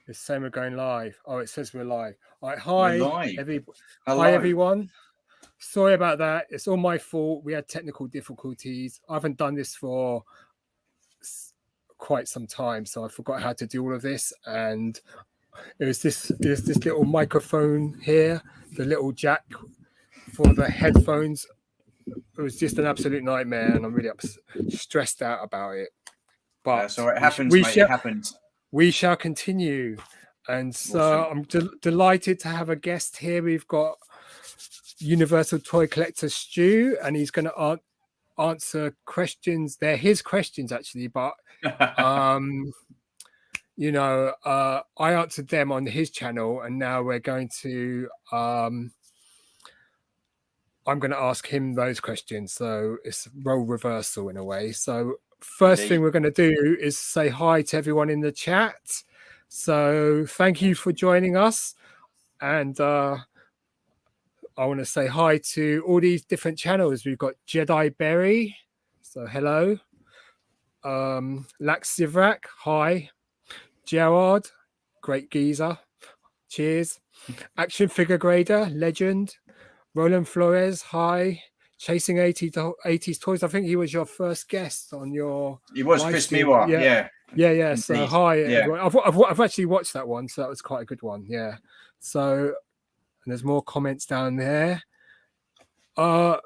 It's saying we're going live. Oh, it says we're live. All right, We're hi, live. hi everyone. Sorry about that. It's all my fault. We had technical difficulties. I haven't done this for quite some time, so I forgot how to do all of this. And there's this little microphone here, the little jack for the headphones. It was just an absolute nightmare, and I'm really stressed out about it. But so it happens, mate. It happens. We shall continue. And so I'm delighted to have a guest here. We've got Universal Toy Collector Stu, and he's going to answer questions. They're his questions, actually, but you know, I answered them on his channel, and now we're going to I'm going to ask him those questions. So it's role reversal in a way. So first thing we're going to do is say hi to everyone in the chat. So thank you for joining us. And I want to say hi to all these different channels. We've got Jedi Berry. So hello. Lax Sivrak. Hi. Gerard. Great geezer. Cheers. Action Figure Grader. Legend. Roland Flores. Hi. Chasing 80s Toys. I think he was your first guest on your. He was Chris Miwa. Yeah. So hi. Yeah. I've actually watched that one, so that was quite a good one. Yeah. So, and there's more comments down there. Action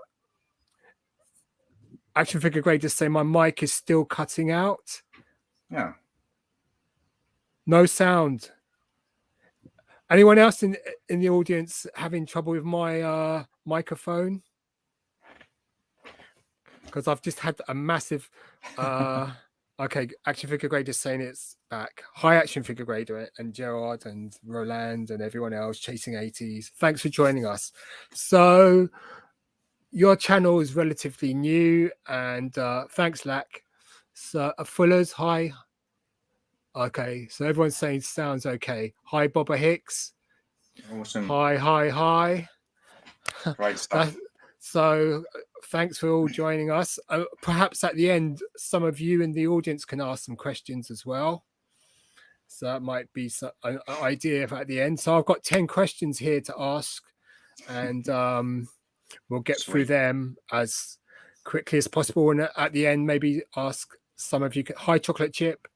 Figure Grader say my mic is still cutting out. Yeah. No sound. Anyone else in the audience having trouble with my microphone? Because I've just had a massive okay, Action Figure Grader saying it's back. Hi, Action Figure Grader and Gerard and Roland and everyone else chasing 80s. Thanks for joining us. So your channel is relatively new, and thanks, Lack. So Fuller's, hi. Okay, so everyone's saying sounds okay. Hi, Bobba Hicks. Awesome. Hi. Great stuff. So thanks for all joining us. Perhaps at the end, some of you in the audience can ask some questions as well. So that might be an idea at the end. So I've got 10 questions here to ask, and we'll get through them as quickly as possible. And at the end, maybe ask some of you. Hi, Chocolate Chip.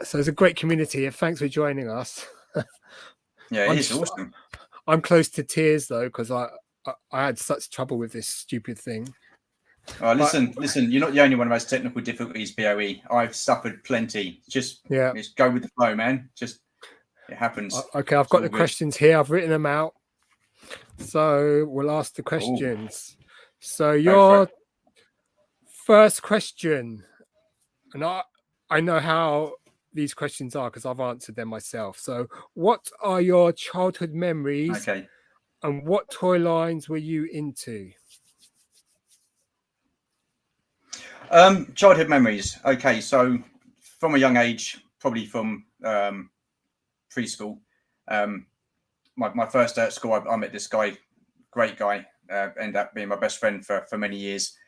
So it's a great community here. Thanks for joining us. Yeah, it is awesome. I'm close to tears though, because I had such trouble with this stupid thing. Listen, you're not the only one who has technical difficulties, BOE. I've suffered plenty. Just go with the flow, man. Just it happens. Okay, I've got the questions here. I've written them out. So we'll ask the questions. So your first question, and I know how these questions are because I've answered them myself. So what are your childhood memories? Okay. And what toy lines were you into? Childhood memories. Okay, so from a young age, probably from preschool, my first day at school, I met this guy, great guy, ended up being my best friend for many years,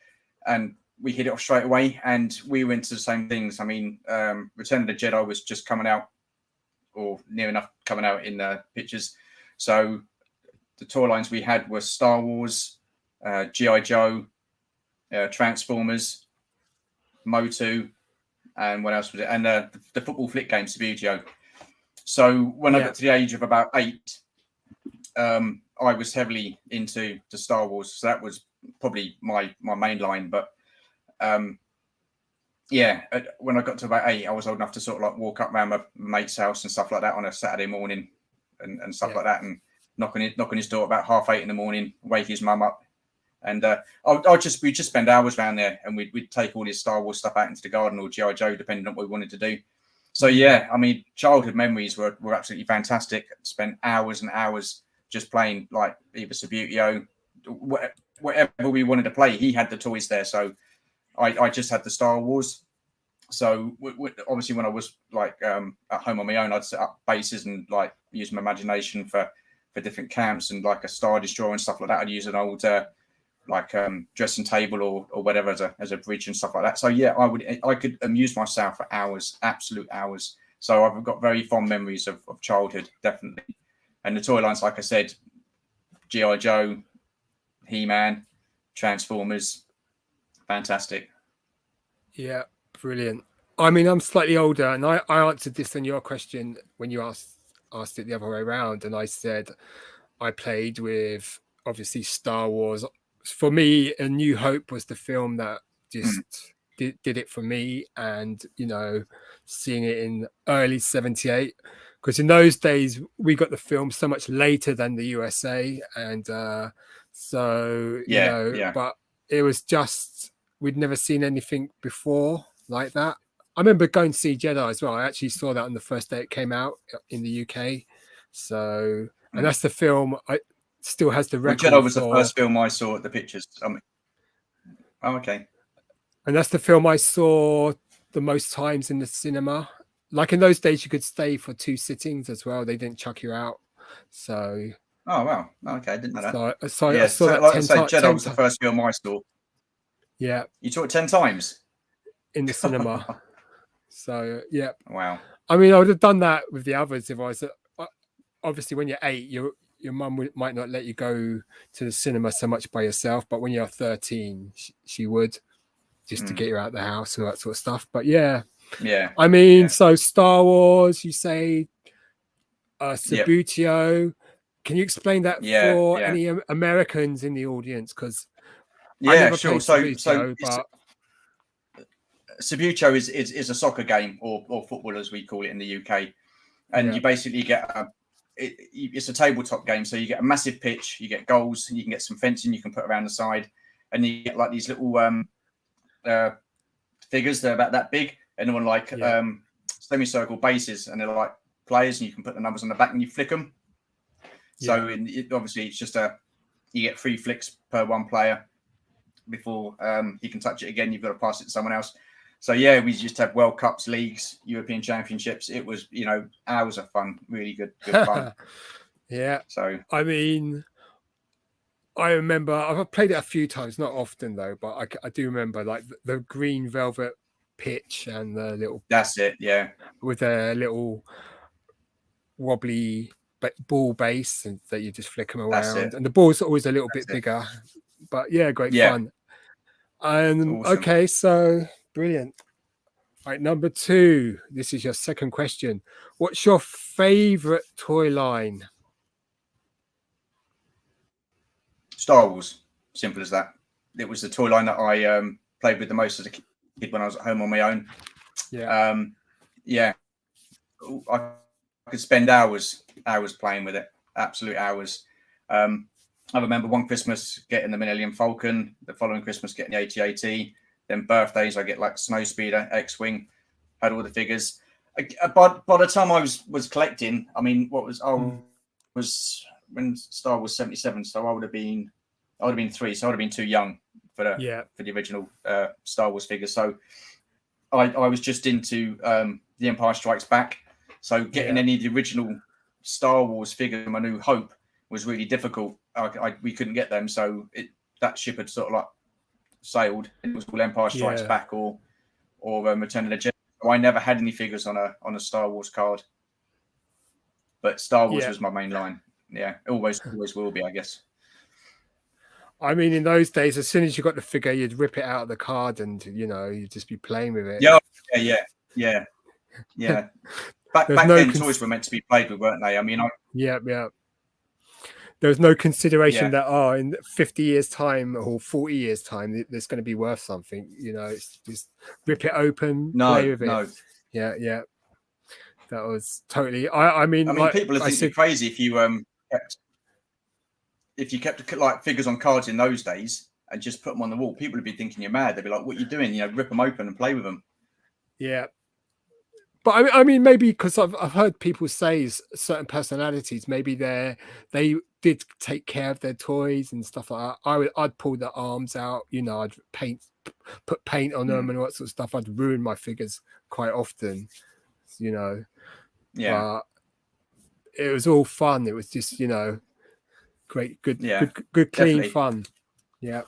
and we hit it off straight away. And we went to the same things. I mean, Return of the Jedi was just coming out, or near enough coming out in pictures. So the toy lines we had were Star Wars, G.I. Joe, Transformers, Motu, and what else was it? And the football flick games, Bucho. So when I got to the age of about 8, I was heavily into the Star Wars. So that was probably my main line. But when I got to about 8, I was old enough to sort of like walk up around my mate's house and stuff like that on a Saturday morning and stuff like that, and knock on his door about 8:30 in the morning, wake his mum up, and we'd just spend hours around there, and we'd take all his Star Wars stuff out into the garden or G.I. Joe, depending on what we wanted to do. So I mean, childhood memories were absolutely fantastic. Spent hours and hours just playing, like either Subbuteo, whatever we wanted to play. He had the toys there, so I just had the Star Wars. So obviously, when I was like at home on my own, I'd set up bases and like use my imagination for different camps, and like a Star Destroyer and stuff like that. I'd use an old dressing table or whatever as a bridge and stuff like that. So I could amuse myself for hours, absolute hours. So I've got very fond memories of childhood, definitely. And the toy lines, like I said, G.I. Joe, He-Man, Transformers, fantastic. Yeah, brilliant. I mean, I'm slightly older, and I answered this on your question when you asked it the other way around, and I said I played with obviously Star Wars. For me, A New Hope was the film that just did it for me, and seeing it in early '78, because in those days we got the film so much later than the USA, and but it was just, we'd never seen anything before like that. I remember going to see Jedi as well. I actually saw that on the first day it came out in the UK. So, and that's the film I still has the record. Jedi was the first film I saw at the pictures. Oh, okay. And that's the film I saw the most times in the cinema. Like in those days, you could stay for 2 sittings as well. They didn't chuck you out. So. Oh wow. Okay, I didn't know that. So yeah, I saw that like 10 I say, times. Jedi was the first film I saw. Yeah. You saw it 10 times in the cinema. So yeah. Wow. I mean, I would have done that with the others if I was. Obviously, when you're 8, your mum might not let you go to the cinema so much by yourself, but when you're 13, she would, just to get you out of the house and that sort of stuff. But yeah. I mean, so Star Wars, you say, Bucho. Can you explain that for any Americans in the audience? Because I never played Subbuteo, but Subbuteo is a soccer game, or football as we call it in the UK, and you basically get it's a tabletop game. So you get a massive pitch, you get goals, and you can get some fencing you can put around the side, and you get like these little figures. They're about that big, and they're on like semicircle bases, and they're like players, and you can put the numbers on the back and you flick them. So obviously it's just you get 3 flicks per one player before you can touch it again. You've got to pass it to someone else. So yeah, we just have World Cups, leagues, European Championships. It was, hours of fun, really good fun. Yeah. So I mean, I remember I've played it a few times, not often though, but I do remember like the green velvet pitch and the little. That's it. Yeah. With a little wobbly ball base and that you just flick them around, and the ball's always a little bit bigger. But yeah, great fun. And awesome. Okay, so brilliant. All right, number 2. This is your second question. What's your favorite toy line? Star Wars. Simple as that. It was the toy line that I played with the most as a kid when I was at home on my own. I could spend hours playing with it. Absolute hours. I remember one Christmas getting the Millennium Falcon, the following Christmas getting the AT-AT, then birthdays I get like Snowspeeder, X-Wing, had all the figures. But by the time I was collecting, I mean, was when Star Wars 77, so I would have been 3, so I would have been too young for the original Star Wars figures. So I was just into The Empire Strikes Back. So getting any of the original Star Wars figures from A New Hope was really difficult. We couldn't get them, so that ship had sort of like sailed. It was called Empire Strikes Back or Return of the Jedi. So I never had any figures on a Star Wars card, but Star Wars was my main line. Yeah, always will be, I guess. I mean, in those days, as soon as you got the figure, you'd rip it out of the card, and you'd just be playing with it. Yeah. Back then, toys were meant to be played with, weren't they? I mean, there was no consideration that in 50 years' time or 40 years' time, it's going to be worth something. It's just rip it open, play with it. Yeah. That was totally. I mean, people would think you're crazy if you kept like figures on cards in those days and just put them on the wall. People would be thinking you're mad. They'd be like, "What are you doing? Rip them open and play with them." Yeah. But I mean, maybe because I've heard people say certain personalities, maybe they did take care of their toys and stuff like that. I'd pull the arms out, I'd put paint on them and all that sort of stuff. I'd ruin my figures quite often, Yeah. But it was all fun. It was just, great, good, clean fun. Yeah.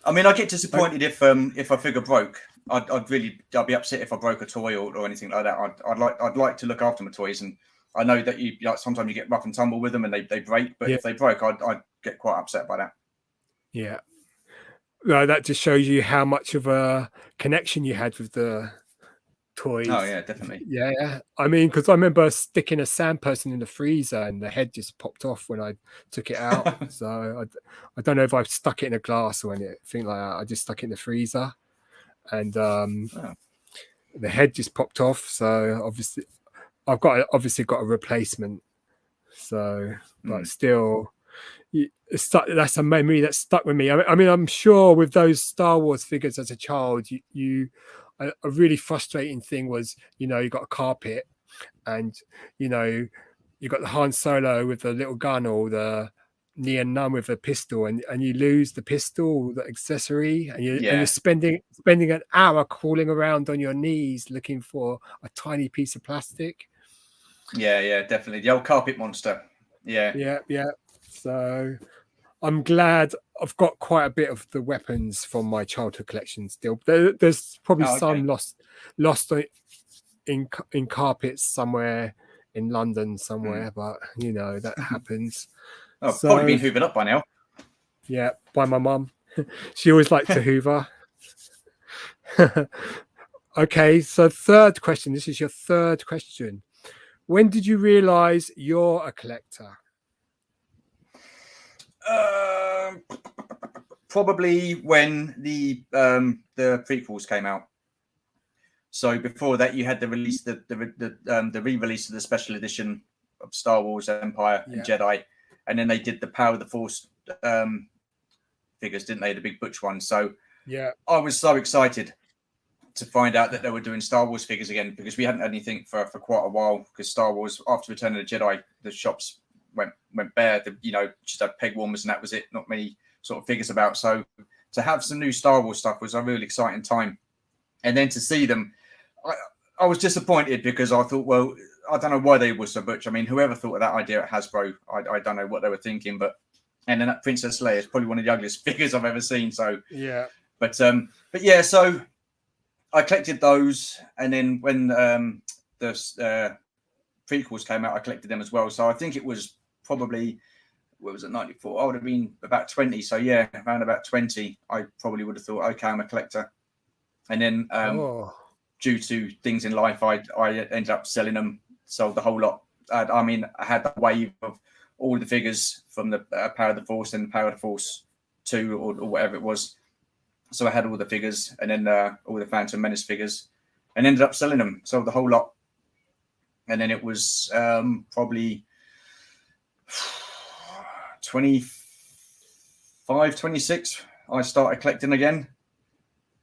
I mean, I get disappointed if a figure broke. I'd be upset if I broke a toy or anything like that. I'd like to look after my toys, and I know that you like sometimes you get rough and tumble with them and they break, but if they broke, I'd get quite upset by that. Yeah. No, that just shows you how much of a connection you had with the toys. Oh yeah, definitely. Yeah. I mean, because I remember sticking a sandperson in the freezer and the head just popped off when I took it out. So I don't know if I've stuck it in a glass or anything like that. I just stuck it in the freezer, and the head just popped off. So obviously, I've got a replacement. So, but still, that's a memory that stuck with me. I mean, I'm sure with those Star Wars figures as a child, a really frustrating thing was, you got a carpet, and you got the Han Solo with the little gun, or the Neon Nun with a pistol, and you lose the pistol, the accessory, and you're spending an hour crawling around on your knees looking for a tiny piece of plastic. Yeah, definitely the old carpet monster. Yeah. So I'm glad I've got quite a bit of the weapons from my childhood collection still. There's probably some lost in carpets somewhere in London somewhere, but that happens. Probably been hoovered up by now. Yeah, by my mum. She always liked to hoover. Okay, so third question. This is your third question. When did you realize you're a collector? Probably when the prequels came out. So before that, you had the release, the re-release of the special edition of Star Wars Empire and Jedi, and then they did the Power of the Force figures, didn't they? The big Butch ones. So I was so excited to find out that they were doing Star Wars figures again, because we hadn't had anything for quite a while. Because Star Wars, after Return of the Jedi, the shops went bare. Just had peg warmers and that was it. Not many sort of figures about. So to have some new Star Wars stuff was a really exciting time. And then to see them, I was disappointed, because I thought, well, I don't know why they were so butch. I mean, whoever thought of that idea at Hasbro, I don't know what they were thinking. And then that Princess Leia is probably one of the ugliest figures I've ever seen. So but yeah, so I collected those, and then when the prequels came out, I collected them as well. So I think it was probably, what was it, 94? I would have been about 20. So yeah, around about 20, I probably would have thought, okay, I'm a collector. And then due to things in life, I ended up selling them, sold the whole lot. I mean, I had that wave of all the figures from the Power of the Force and the Power of the Force 2 or whatever it was. So I had all the figures, and then all the Phantom Menace figures, and ended up selling them, sold the whole lot. And then it was probably 25, 26, I started collecting again.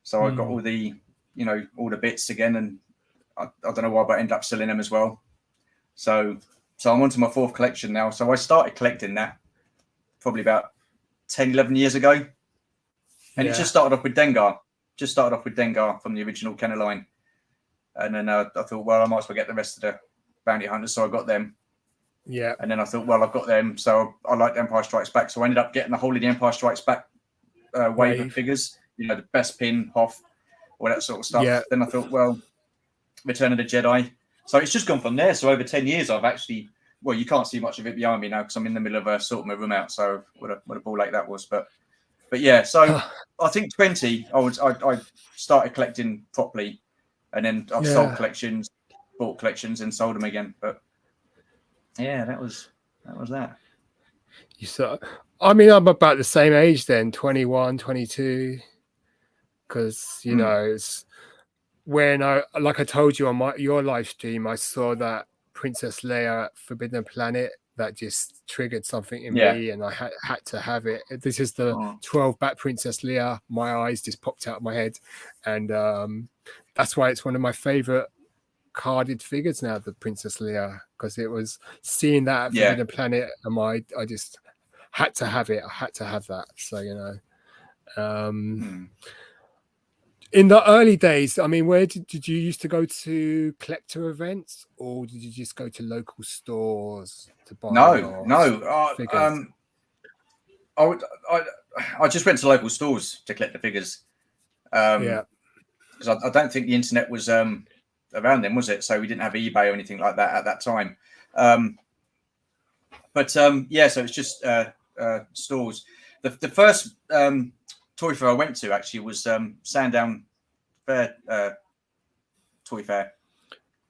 So I got all the, all the bits again, and I don't know why, but I ended up selling them as well. So I'm on to my fourth collection now. So I started collecting that probably about 10, 11 years ago. And it just started off with Dengar. From the original Kenner line. And then I thought, well, I might as well get the rest of the Bounty Hunters. So I got them. Yeah. And then I thought, well, I've got them. So I like Empire Strikes Back. So I ended up getting the whole of the Empire Strikes Back wave of figures. The best pin, Hoth, all that sort of stuff. Yeah. Then I thought, well, Return of the Jedi. So it's just gone from there. So over 10 years, I've actually, well, you can't see much of it behind me now because I'm in the middle of sorting my room out. So what a ball like that was. But yeah, so I think 20, I started collecting properly, and then I've sold collections, bought collections, and sold them again. But yeah, that was that. I mean, I'm about the same age then, 21, 22, because it's when like I told you on your live stream, I saw that Princess Leia Forbidden Planet that just triggered something in me, and I had to have it. This is the 12-back Princess Leia. My eyes just popped out of my head, and that's why it's one of my favorite carded figures now, the Princess Leia, because it was seeing that Forbidden Planet, and I just had to have it. I had to have that. So in the early days, I mean, where did you used to go to collector events, or did you just go to local stores to buy? No. Figures? I just went to local stores to collect the figures. because I don't think the internet was around then, was it? So we didn't have eBay or anything like that at that time. But yeah, so it's just stores. The first toy fair I went to actually was Sandown Fair toy fair,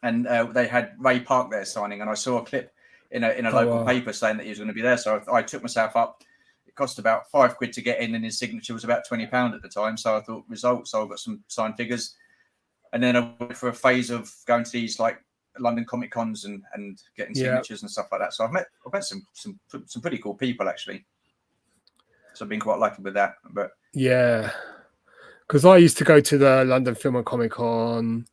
and they had Ray Park there signing, and I saw a clip in a local paper saying that he was going to be there. So I took myself up. It cost about £5 to get in, and his signature was about £20 at the time. So I thought results. So I got some signed figures, and then I went for a phase of going to these like London Comic Cons and getting signatures and stuff like that. So I've met some pretty cool people actually. So I've been quite lucky with that. But yeah, because I used to go to the London Film and Comic Con,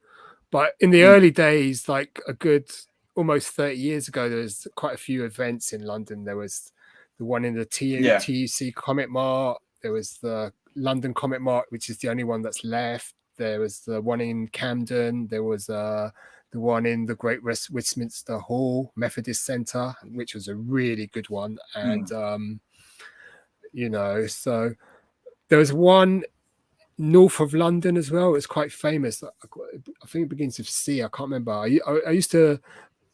but in the early days, like a good almost 30 years ago, there was quite a few events in London. There was the one in the TUC Comic Mart. There was the London Comic Mart, which is the only one that's left. There was the one in Camden. There was the one in the Great Westminster Hall, Methodist Centre, which was a really good one. And, you know, so there was one north of London as well. It's quite famous. I think it begins with C. I can't remember. I used to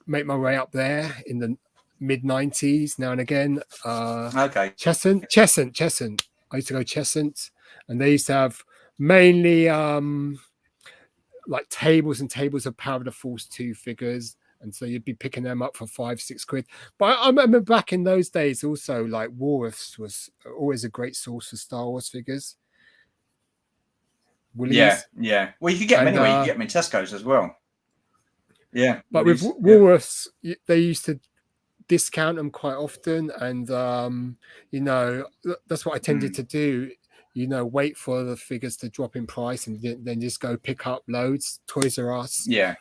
make my way up there in the mid-90s now and again. okay. Cheshunt. I used to go Cheshunt, and they used to have mainly like tables and tables of Power of the Force 2 figures, and so you'd be picking them up for £5-6. But I remember back in those days also, like Woolworths was always a great source for Star Wars figures. Woolies. Yeah. Well, you could get them anyway. You could get them in Tesco's as well. Yeah. But Woolies, with Woolworths, they used to discount them quite often, and you know, that's what I tended to do. You know, wait for the figures to drop in price and then just go pick up loads. Toys R Us. Yeah.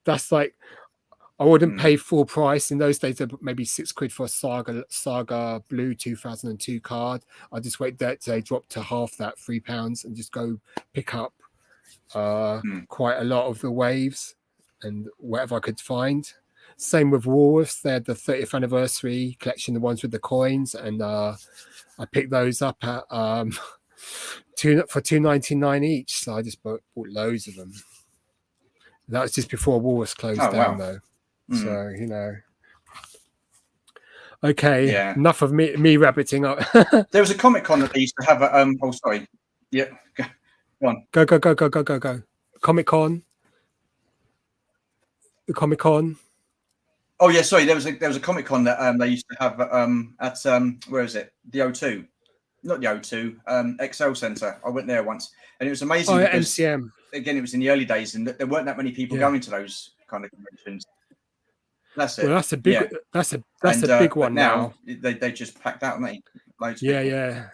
That's like, I wouldn't pay full price in those days. Maybe £6 for a Saga Blue 2002 card. I just wait that they drop to half that, £3, and just go pick up quite a lot of the waves and whatever I could find. Same with Woolworths. They had the 30th anniversary collection, the ones with the coins, and I picked those up at for £2.99 each. So I just bought loads of them. That was just before Woolworths closed down, though. So, you know. Okay, enough of me rabbiting up. There was a Comic Con that they used to have at oh sorry. Yeah. Go on. Go. Comic Con. The Comic Con. Oh yeah, sorry. There was a Comic Con that they used to have at where is it? The O2. Not the O2, Excel Centre. I went there once, and it was amazing. Oh, because, MCM. Again, it was in the early days, and there weren't that many people going to those kind of conventions. That's it. Well, that's a big. That's a big one now. They just packed out, mate. Yeah.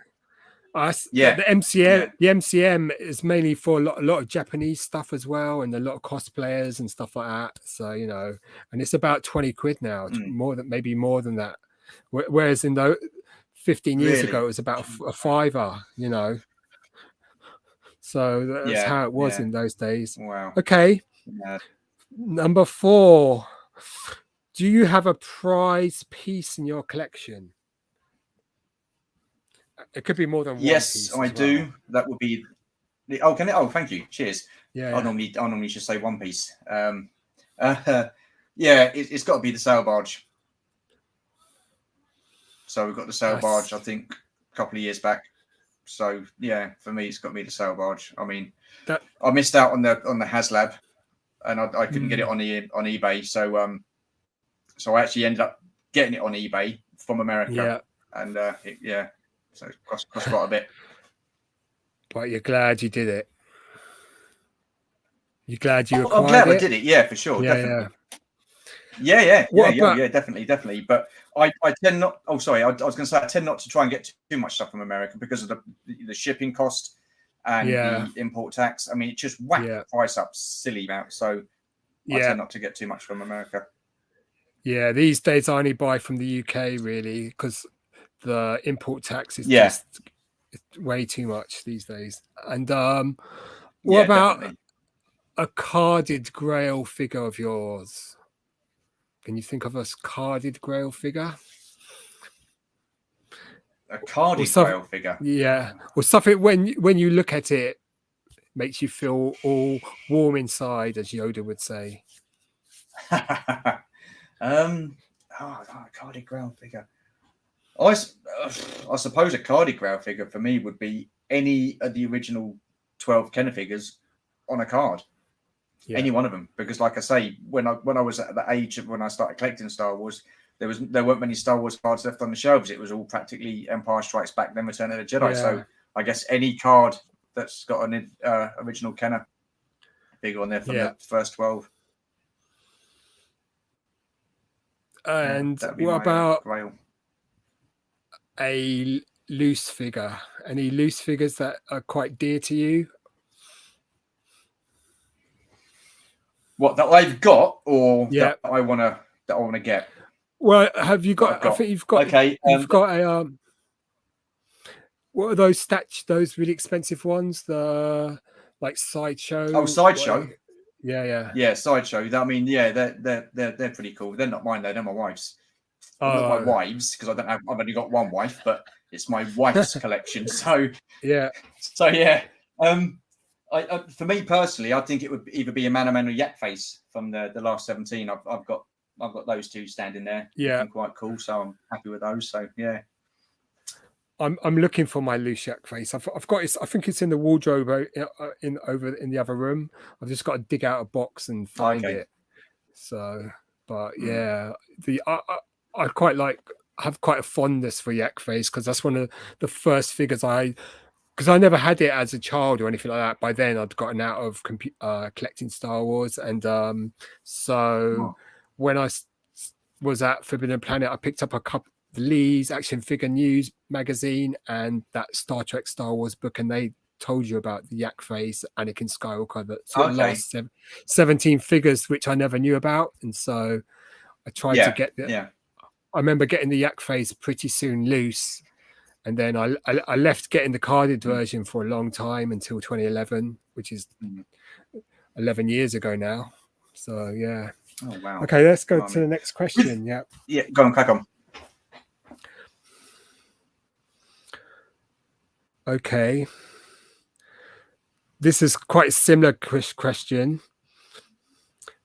The MCM is mainly for a lot of Japanese stuff as well, and a lot of cosplayers and stuff like that. So, you know, and it's about £20 now, maybe more than that. Whereas in 15 years ago, it was about a £5, you know. So that's how it was in those days. Wow. Okay. Number 4. Do you have a prize piece in your collection? It could be more than one. Yes, I do. That would be. Can it? Oh, thank you. Cheers. Yeah. I normally just say one piece. It's got to be the sail barge. So we've got the sail barge, I think, a couple of years back. So yeah, for me, it's got to be the sail barge. I mean, I missed out on the HasLab, and I couldn't get it on eBay. So I actually ended up getting it on eBay from America. Yeah. And so it cost quite a bit. But you're glad you did it. You're glad you acquired I'm glad it? I did it. Yeah, for sure. Yeah, definitely. Yeah, definitely. But I tend not. Oh, sorry. I was going to say I tend not to try and get too much stuff from America because of the shipping cost and the import tax. I mean, it just whacked the price up silly amount. So I tend not to get too much from America. Yeah, these days I only buy from the UK really because the import tax is just way too much these days. And what about a carded Grail figure of yours? Can you think of a carded Grail figure? A carded Grail figure? Yeah. Or something when you look at it, makes you feel all warm inside, as Yoda would say? Carded ground figure. I suppose a carded ground figure for me would be any of the original 12 Kenner figures on a card. Yeah. Any one of them, because like I say, when I was at the age of when I started collecting Star Wars, there weren't many Star Wars cards left on the shelves. It was all practically Empire Strikes Back, then Return of the Jedi. Yeah. So I guess any card that's got an original Kenner figure on there from the first 12. And what about grail. A loose figure? Any loose figures that are quite dear to you? What, that I've got, or Yeah, that I wanna get? well, have you got? I think you've got. Okay, you've got a what are those those really expensive ones? The like Sideshow. Oh, Sideshow. Yeah, Sideshow. I mean, yeah, they're pretty cool. They're not mine though. They're my wife's. Well, not my wife's, because I've only got one wife, but it's my wife's collection. So yeah. For me personally, I think it would either be a Man or Yak Face from the last 17. I've got those two standing there. Yeah, quite cool. So I'm happy with those. So yeah. I'm looking for my loose Yak Face. I've got it. I think it's in the wardrobe over in the other room. I've just got to dig out a box and find it. So, but yeah, I quite have quite a fondness for Yak Face, because that's one of the first figures because I never had it as a child or anything like that. By then, I'd gotten out of collecting Star Wars, and when I was at Forbidden Planet, I picked up a couple of Lee's Action Figure News magazine and that Star Trek Star Wars book, and they told you about the Yak Face, Anakin Skywalker, the sort of last 17 figures, which I never knew about, and so I tried to get the. I remember getting the Yak Face pretty soon loose. And then I left getting the carded version for a long time until 2011, which is 11 years ago now. So, yeah. Oh, wow. Okay, let's go to the next question. Yeah. Yeah, go on, crack on. Okay. This is quite a similar question.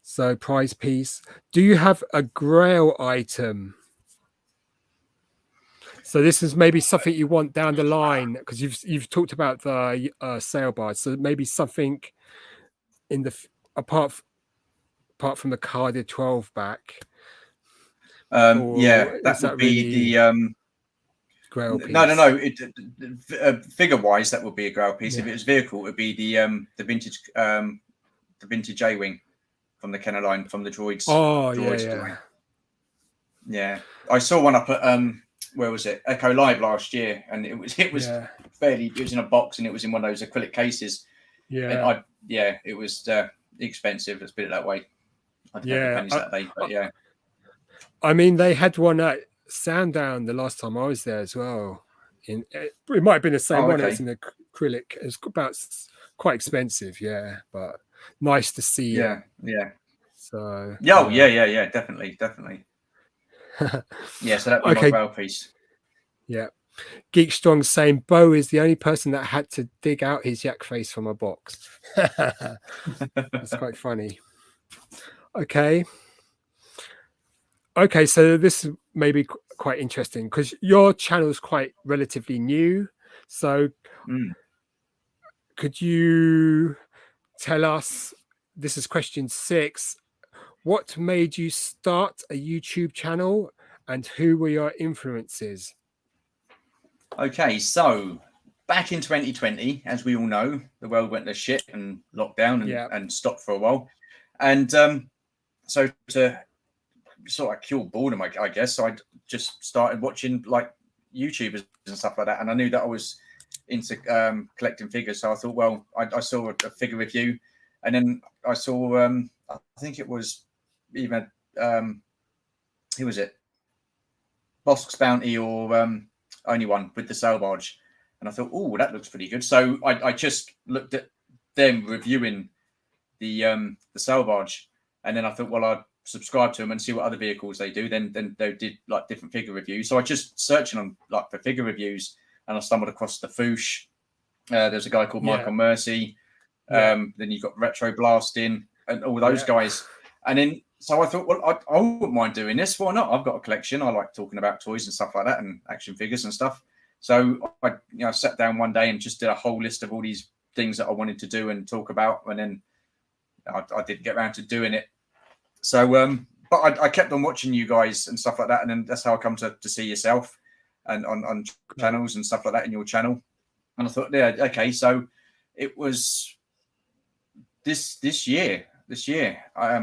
So, prize piece. Do you have a grail item? So this is maybe something you want down the line, because you've talked about the sale bars. So maybe something in the apart from the carded 12 back. That would be really the grail piece. No. Figure wise, that would be a grail piece. If it was vehicle, it would be the vintage A-wing from the Kenner line, from the droids. Oh, yeah. I saw one up at where was it? Echo Live last year, and it was it was in a box, and it was in one of those acrylic cases. Yeah, and it was expensive. Let's put it that way. I'd pennies that day, but yeah. I mean, they had one at Sandown the last time I was there as well. It might have been the same one. It's in acrylic. It's about quite expensive, but nice to see. Yeah. So definitely. Yeah, so that'd be my grail piece. Yeah. Geek Strong saying Bo is the only person that had to dig out his Yak Face from a box. That's quite funny. Okay, so this may be quite interesting, because your channel is quite relatively new. So could you tell us, this is question 6, what made you start a YouTube channel, and who were your influences? Okay, so back in 2020, as we all know, the world went to shit and lockdown and stopped for a while. And so to sort of kill boredom, I guess, so I just started watching like YouTubers and stuff like that. And I knew that I was into collecting figures. So I thought, well, I saw a figure review, and then I saw, I think it was even, who was it? Bosk's Bounty or Only One with the sail barge. And I thought, oh, that looks pretty good. So I just looked at them reviewing the sail barge. And then I thought, well, I'd subscribe to them and see what other vehicles they do. Then they did like different figure reviews. So I just searching on like for figure reviews, and I stumbled across the Foosh. There's a guy called Michael Mercy. Then you've got Retro Blasting and all those Yeah. guys. And then, so I thought, well, I wouldn't mind doing this. Why not? I've got a collection. I like talking about toys and stuff like that and action figures and stuff. So I sat down one day and just did a whole list of all these things that I wanted to do and talk about. And then I didn't get around to doing it. So, but I kept on watching you guys and stuff like that. And then that's how I come to see yourself and on channels and stuff like that in your channel. And I thought, yeah, okay. So it was this year. Last year, I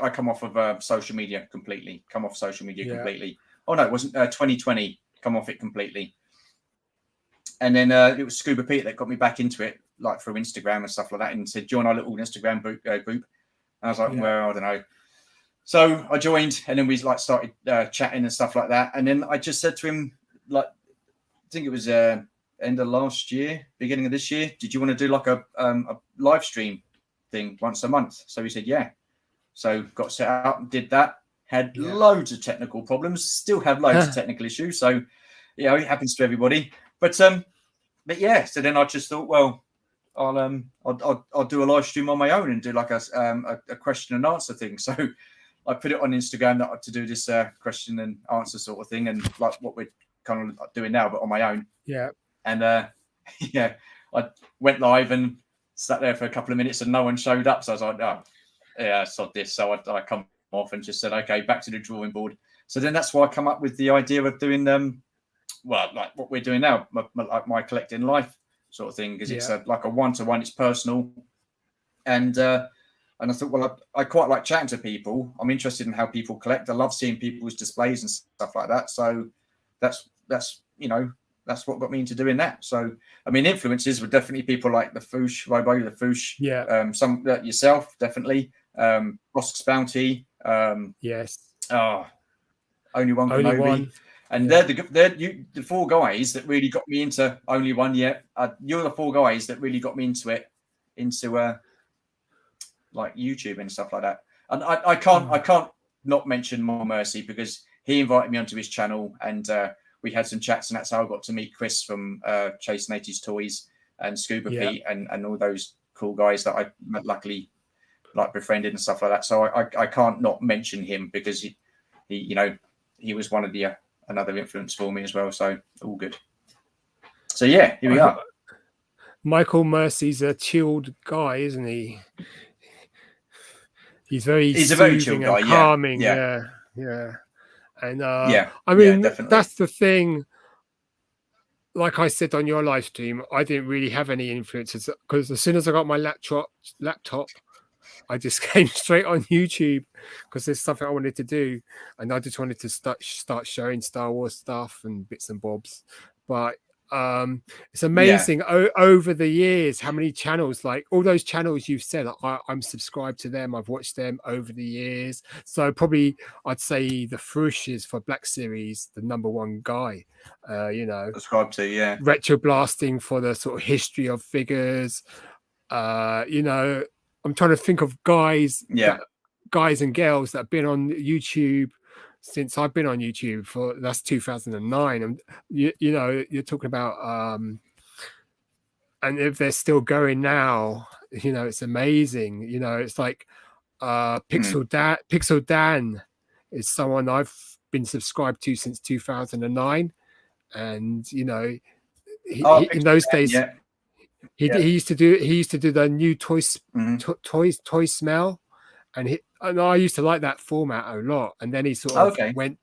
come off of social media completely. Completely. Oh no, it wasn't 2020. Come off it completely. And then it was Scuba Pete that got me back into it, like through Instagram and stuff like that, and said, join our little Instagram group. And I was like, well, I don't know. So I joined, and then we like started chatting and stuff like that. And then I just said to him, like, I think it was end of last year, beginning of this year, did you want to do like a live stream thing once a month? So he said, yeah. So got set up and did that. Had loads of technical problems, still have loads of technical issues. So, it happens to everybody. But yeah. So then I just thought, well, I'll do a live stream on my own and do like a question and answer thing. So I put it on Instagram to do this question and answer sort of thing, and like what we're kind of doing now, but on my own. Yeah. And I went live and sat there for a couple of minutes and no one showed up. So I was like, oh, yeah, sod this. So I come off and just said, okay, back to the drawing board. So then that's why I come up with the idea of doing like what we're doing now, my collecting life sort of thing, because it's like a one-to-one, it's personal. And I thought, well, I quite like chatting to people. I'm interested in how people collect. I love seeing people's displays and stuff like that. So that's what got me into doing that. So, I mean, influences were definitely people like the Foosh, Robo, the Foosh, some yourself, definitely, Rosk's Bounty, yes, Only One Kenobi. And they're the four guys that really got me into Only One. Yeah, you're the four guys that really got me into like YouTube and stuff like that. And I can't not mention More Mercy, because he invited me onto his channel, and we had some chats, and that's how I got to meet Chris from Chasing 80s Toys and Scuba Pete and all those cool guys that I luckily like befriended and stuff like that. So I can't not mention him, because he was one of the another influence for me as well. So all good. So yeah, here we are. Michael Mercy's a chilled guy, isn't he? He's a very chilled guy, calming. Yeah. And I mean, that's the thing. Like I said on your live stream, I didn't really have any influences, because as soon as I got my laptop, I just came straight on YouTube, because there's something I wanted to do, and I just wanted to start showing Star Wars stuff and bits and bobs. But it's amazing over the years how many channels, like all those channels you've said, I'm subscribed to them. I've watched them over the years. So probably I'd say the Frush is for Black Series the #1 guy. Subscribed to Retro Blasting for the sort of history of figures. I'm trying to think of guys and girls that have been on YouTube since I've been on YouTube that's 2009. And you're talking about and if they're still going now, it's amazing. It's like Pixel Dan is someone I've been subscribed to since 2009, and in those days he used to do the new toy smell, and I used to like that format a lot. And then he sort of went,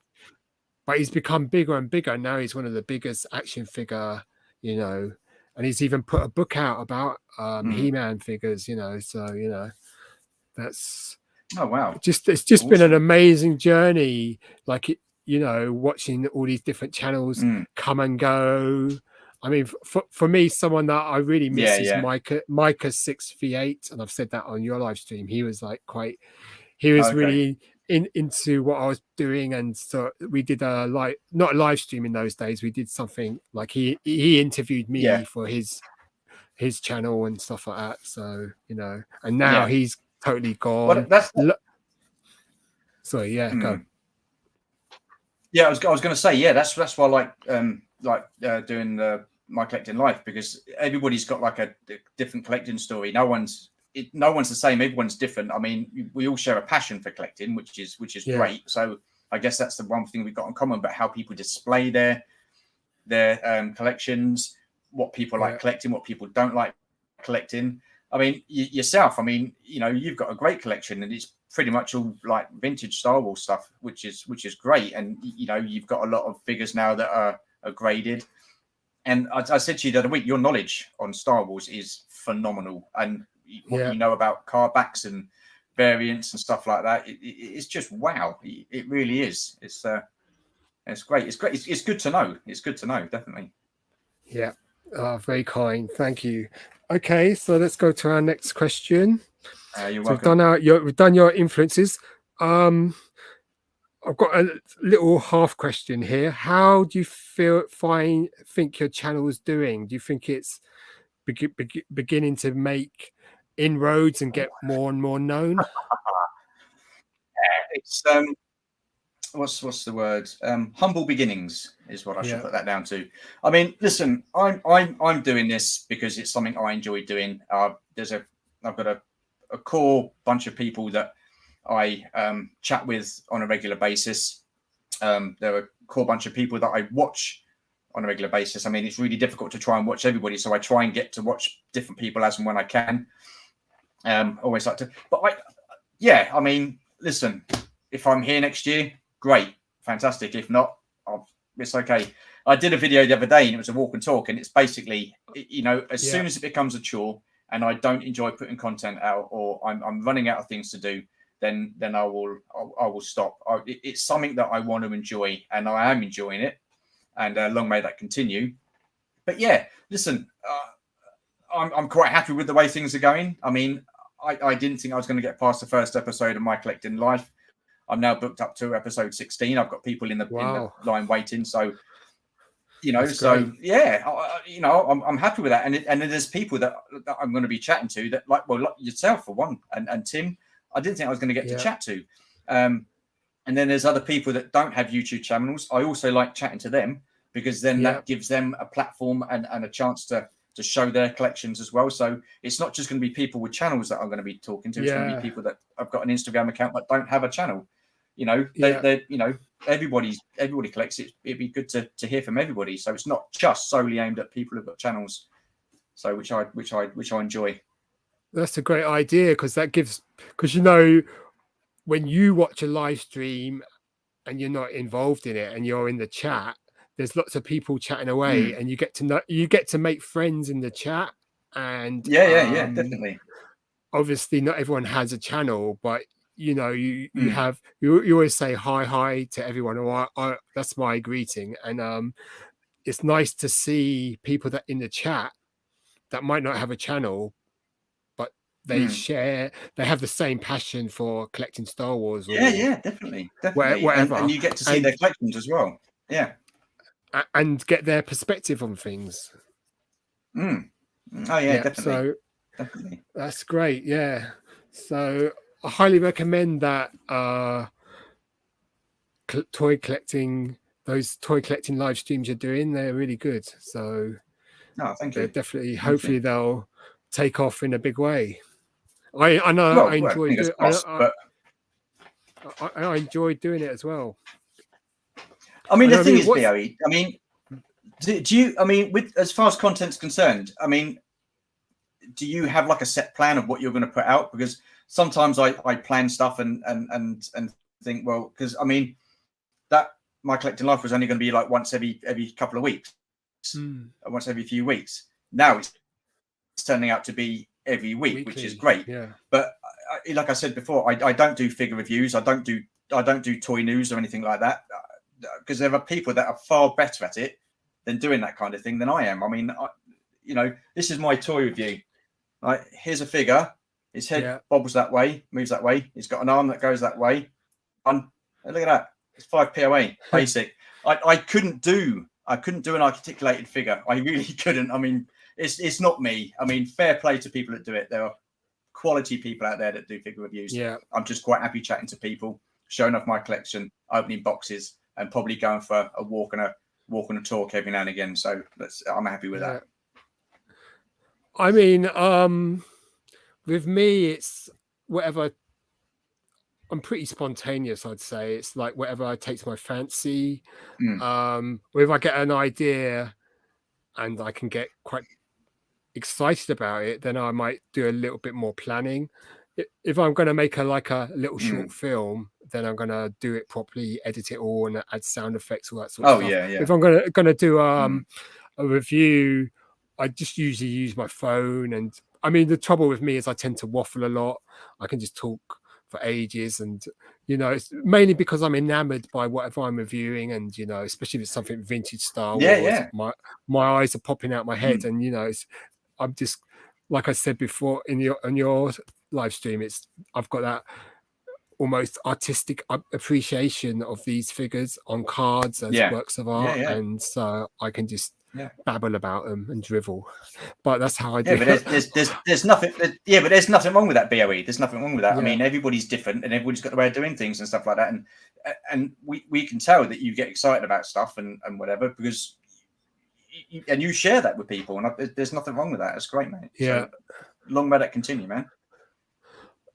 but he's become bigger and bigger. Now he's one of the biggest action figure, and he's even put a book out about He-Man figures, so that's it's just awesome. Been an amazing journey, like watching all these different channels come and go. I mean, for me, someone that I really miss is Micah 6v8, and I've said that on your live stream. He was really into what I was doing, and so we did not a live stream in those days. We did something like he interviewed me for his channel and stuff like that. So and now he's totally gone. Well, sorry, go. Yeah, I was going to say, that's why I like doing the my collecting life, because everybody's got like a different collecting story. No one's the same. Everyone's different. I mean, we all share a passion for collecting, which is great. So I guess that's the one thing we've got in common. But how people display their collections, what people like collecting, what people don't like collecting. I mean, yourself, I mean, you know, you've got a great collection, and it's pretty much all like vintage Star Wars stuff, which is great. And you know, you've got a lot of figures now that are graded. And I said to you the other week, your knowledge on Star Wars is phenomenal, and what you know about card backs and variants and stuff like that, it's just wow. It really is. It's great. It's great. It's good to know. It's good to know, definitely. Yeah. Very kind. Thank you. Okay, so let's go to our next question. You're so welcome. we've done your influences. I've got a little half question here. How do you think your channel is doing? Do you think it's beginning to make inroads and get more and more known? It's what's the word? Humble beginnings is what I should put that down to. I mean, listen, I'm doing this because it's something I enjoy doing. I've got a core bunch of people that I chat with on a regular basis. There are a core bunch of people that I watch on a regular basis. I mean, it's really difficult to try and watch everybody, so I try and get to watch different people as and when I can. Always like to, but I mean, listen, if I'm here next year, great, fantastic. If not, it's okay. I did a video the other day, and it was a walk and talk, and it's basically, you know, as soon as it becomes a chore and I don't enjoy putting content out, or I'm running out of things to do, then I will stop. It's something that I want to enjoy, and I am enjoying it, and long may that continue. But yeah, listen, I'm quite happy with the way things are going. I mean, I didn't think I was going to get past the first episode of my collecting life. I'm now booked up to episode 16. I've got people in the line waiting. So, you know, you know, I'm happy with that. And there's people that I'm going to be chatting to that like yourself for one, and Tim, I didn't think I was going to get to chat to. And then there's other people that don't have YouTube channels. I also like chatting to them, because then that gives them a platform and a chance to show their collections as well. So it's not just going to be people with channels that I'm going to be talking to. It's going to be people that have got an Instagram account but don't have a channel. You know, they you know, everybody collects it. It'd be good to hear from everybody. So it's not just solely aimed at people who've got channels. So which I enjoy. That's a great idea, because you know, when you watch a live stream and you're not involved in it and you're in the chat, there's lots of people chatting away, and you get to make friends in the chat. And definitely. Obviously not everyone has a channel, but you know, you always say hi to everyone, or that's my greeting. And it's nice to see people that in the chat that might not have a channel, but they have the same passion for collecting Star Wars, or definitely. whatever, and you get to see their collections as well. And get their perspective on things. Oh yeah, definitely. So definitely, that's great. Yeah, so I highly recommend that those toy collecting live streams you're doing. They're really good. So thank you. Definitely, hopefully they'll take off in a big way. I know. I enjoy doing. I enjoy doing it as well. I mean, the thing is, BOE, I mean, do you? I mean, with as far as content's concerned, I mean, do you have like a set plan of what you're going to put out? Because sometimes I plan stuff and think, well, because I mean, that my collecting life was only going to be like once every couple of weeks, once every few weeks. Now it's turning out to be every week, weekly, which is great. Yeah. But like I said before, I don't do figure reviews. I don't do toy news or anything like that, because there are people that are far better at it than doing that kind of thing than I am. I mean, you know, this is my toy review. Like, here's a figure. His head bobbles that way, moves that way. He's got an arm that goes that way. And look at that. It's 5 POA, basic. I couldn't do an articulated figure. I really couldn't. I mean, it's not me. I mean, fair play to people that do it. There are quality people out there that do figure reviews. Yeah. I'm just quite happy chatting to people, showing off my collection, opening boxes, and probably going for a walk and walk on a talk every now and again. So I'm happy with that. I mean, with me, it's whatever. I'm pretty spontaneous, I'd say. It's like whatever takes my fancy. Or if I get an idea and I can get quite excited about it, then I might do a little bit more planning. If I'm going to make a little short film, then I'm going to do it properly, edit it all, and add sound effects, all that sort of stuff. Yeah. If I'm going to do a review, I just usually use my phone. And I mean, the trouble with me is I tend to waffle a lot. I can just talk for ages, and it's mainly because I'm enamored by whatever I'm reviewing, and especially if it's something vintage Star Wars, my eyes are popping out my head, and I'm just, like I said before on your live stream, I've got that almost artistic appreciation of these figures on cards as works of art, and so I can just babble about them and drivel. But that's how I do. Yeah, but there's nothing. But there's nothing wrong with that, BOE. There's nothing wrong with that. I mean, everybody's different, and everybody's got the way of doing things and stuff like that. And we can tell that you get excited about stuff and whatever, because you share that with people, and there's nothing wrong with that. It's great, mate. Yeah. So, long may that continue, man.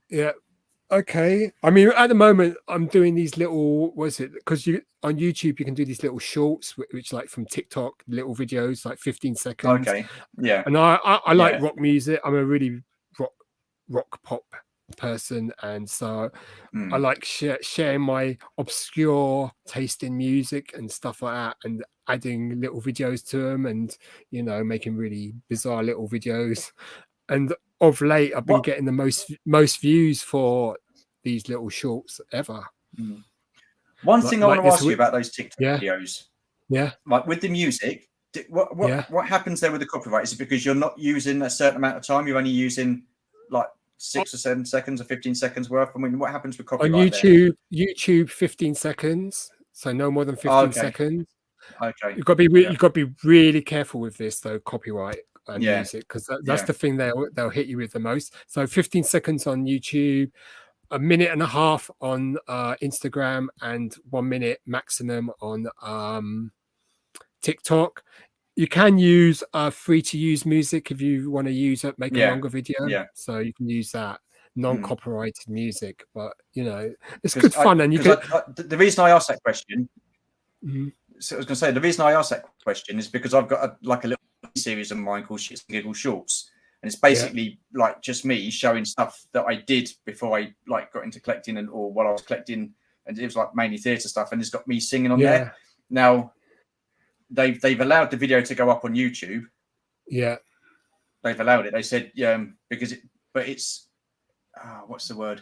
Yeah. Okay. I mean, at the moment, I'm doing these little, because on YouTube, you can do these little shorts, which like from TikTok, little videos, like 15 seconds. Okay. Yeah. And I like rock music. I'm a really rock pop person. And so I like sharing my obscure taste in music and stuff like that, and adding little videos to them, and, making really bizarre little videos. And of late, I've been getting the most views for these little shorts ever. One thing I want to ask you about those TikTok videos. Yeah. Like with the music, what happens there with the copyright? Is it because you're not using a certain amount of time? You're only using like 6 or 7 seconds or 15 seconds worth? I mean, what happens with copyright on YouTube 15 seconds. So no more than 15 seconds. Okay. You've got to be really careful with this, though, copyright and music, because that's the thing they'll hit you with the most. So 15 seconds on YouTube, a minute and a half on Instagram, and 1 minute maximum on TikTok. You can use free to use music if you want to use it, make a longer video. So you can use that non-copyrighted music, but it's good fun. And the reason I asked that question. So I was going to say, the reason I asked that question is because I've got a little series of mine called Shits and Giggle Shorts, and it's basically like just me showing stuff that I did before I got into collecting, or while I was collecting, and it was like mainly theatre stuff, and it's got me singing on there. Now they've allowed the video to go up on YouTube. They've allowed it. They said because it's what's the word?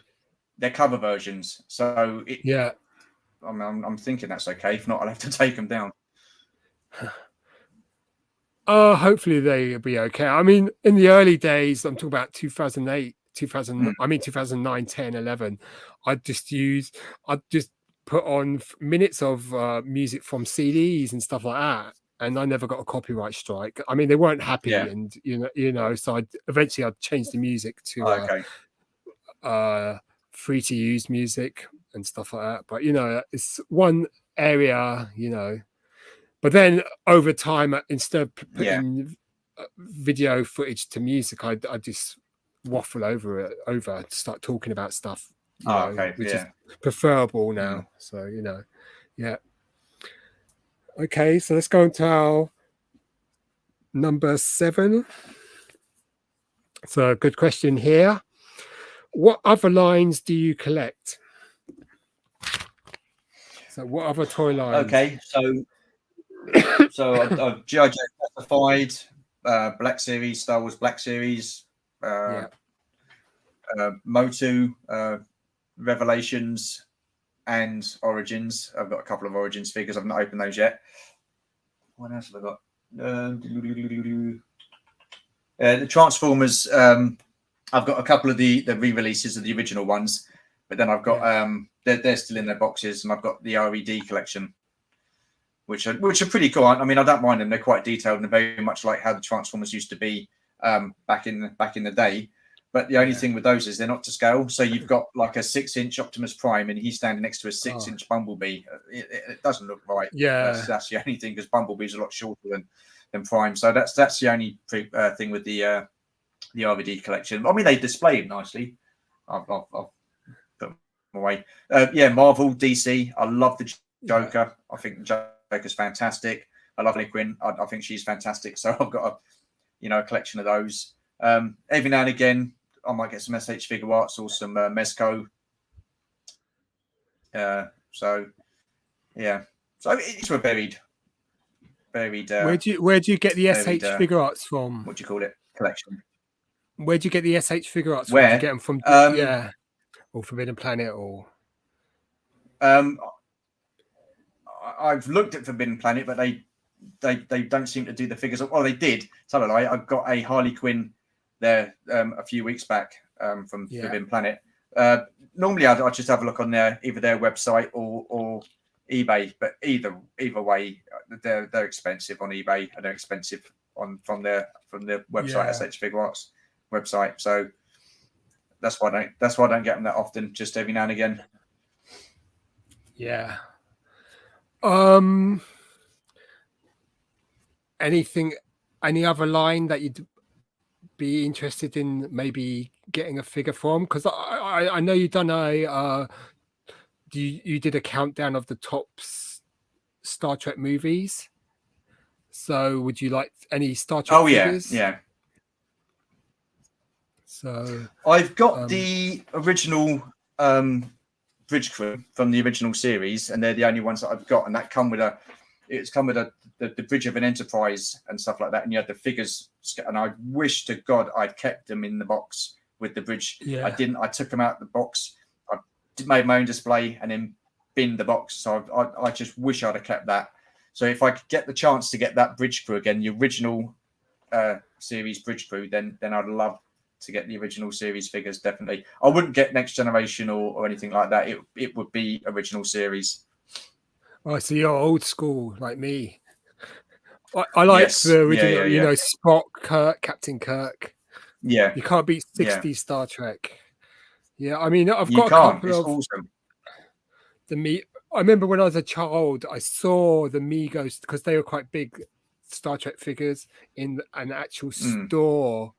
They're cover versions, so I'm thinking that's okay. If not, I'll have to take them down. Hopefully they'll be okay. I mean, in the early days, I'm talking about 2008, 2009, 10, 11. I'd just put on minutes of music from CDs and stuff like that, and I never got a copyright strike. I mean, they weren't happy, and so eventually I'd change the music to free to use music and stuff like that. But it's one area, but then over time, instead of putting video footage to music, I just waffle over to start talking about stuff, which is preferable now. So okay, so let's go into our number 7. So good question here. What other lines do you collect? So what other toy lines? Okay, so I've G.I. Joe Classified, Black Series, Star Wars Black Series, Motu, Revelations, and Origins. I've got a couple of Origins figures. I've not opened those yet. What else have I got? The Transformers. I've got a couple of the re-releases of the original ones, but then I've got they're still in their boxes, and I've got the RED collection, which are pretty cool. I mean, I don't mind them. They're quite detailed and very much like how the Transformers used to be back in the day. But the only thing with those is they're not to scale. So you've got like a 6-inch Optimus Prime, and he's standing next to a 6-inch Bumblebee. It doesn't look right. Yeah, that's the only thing, because Bumblebee's a lot shorter than Prime. So that's the only thing with the RVD collection. I mean, they display it nicely. I've put them away. Marvel, DC. I love the Joker. I think the Joker's fantastic. I love Harley Quinn. I think she's fantastic. So I've got a collection of those. Every now and again, I might get some SH Figure Arts or some Mezco. So it's a varied. where do you get the SH Figure Arts from? What do you call it? Collection. Where do you get the SH Figure Arts from? Where? Do you get them from? Or Forbidden Planet, or? I've looked at Forbidden Planet, but they don't seem to do the figures. Oh, they did. Tell a lie. I got a Harley Quinn there a few weeks back from Forbidden Planet. Normally, I just have a look on either their website or eBay. But either way, they're expensive on eBay, and they're expensive from their website, SH Figure Arts website. So that's why I don't get them that often. Just every now and again. Yeah. Any other line that you'd be interested in maybe getting a figure from? Because I know you've done you did a countdown of the top Star Trek movies. So would you like any Star Trek figures? Yeah. So I've got the original bridge crew from the original series, and they're the only ones that I've got, and that come with the bridge of an Enterprise and stuff like that, and you had the figures, and I wish to God I'd kept them in the box with the bridge. I didn't. I took them out of the box. I made my own display and then binned the box. So I just wish I'd have kept that. So if I could get the chance to get that bridge crew again, the original series bridge crew, then I'd love to get the original series figures. Definitely. I wouldn't get Next Generation or anything like that. It would be original series. Oh, so you're old school like me. I like the original, Spock, Kirk, Captain Kirk. Yeah. You can't beat 60s Star Trek. Yeah, I mean, I've got a couple it's of awesome. I remember when I was a child, I saw the Migos, because they were quite big Star Trek figures, in an actual store.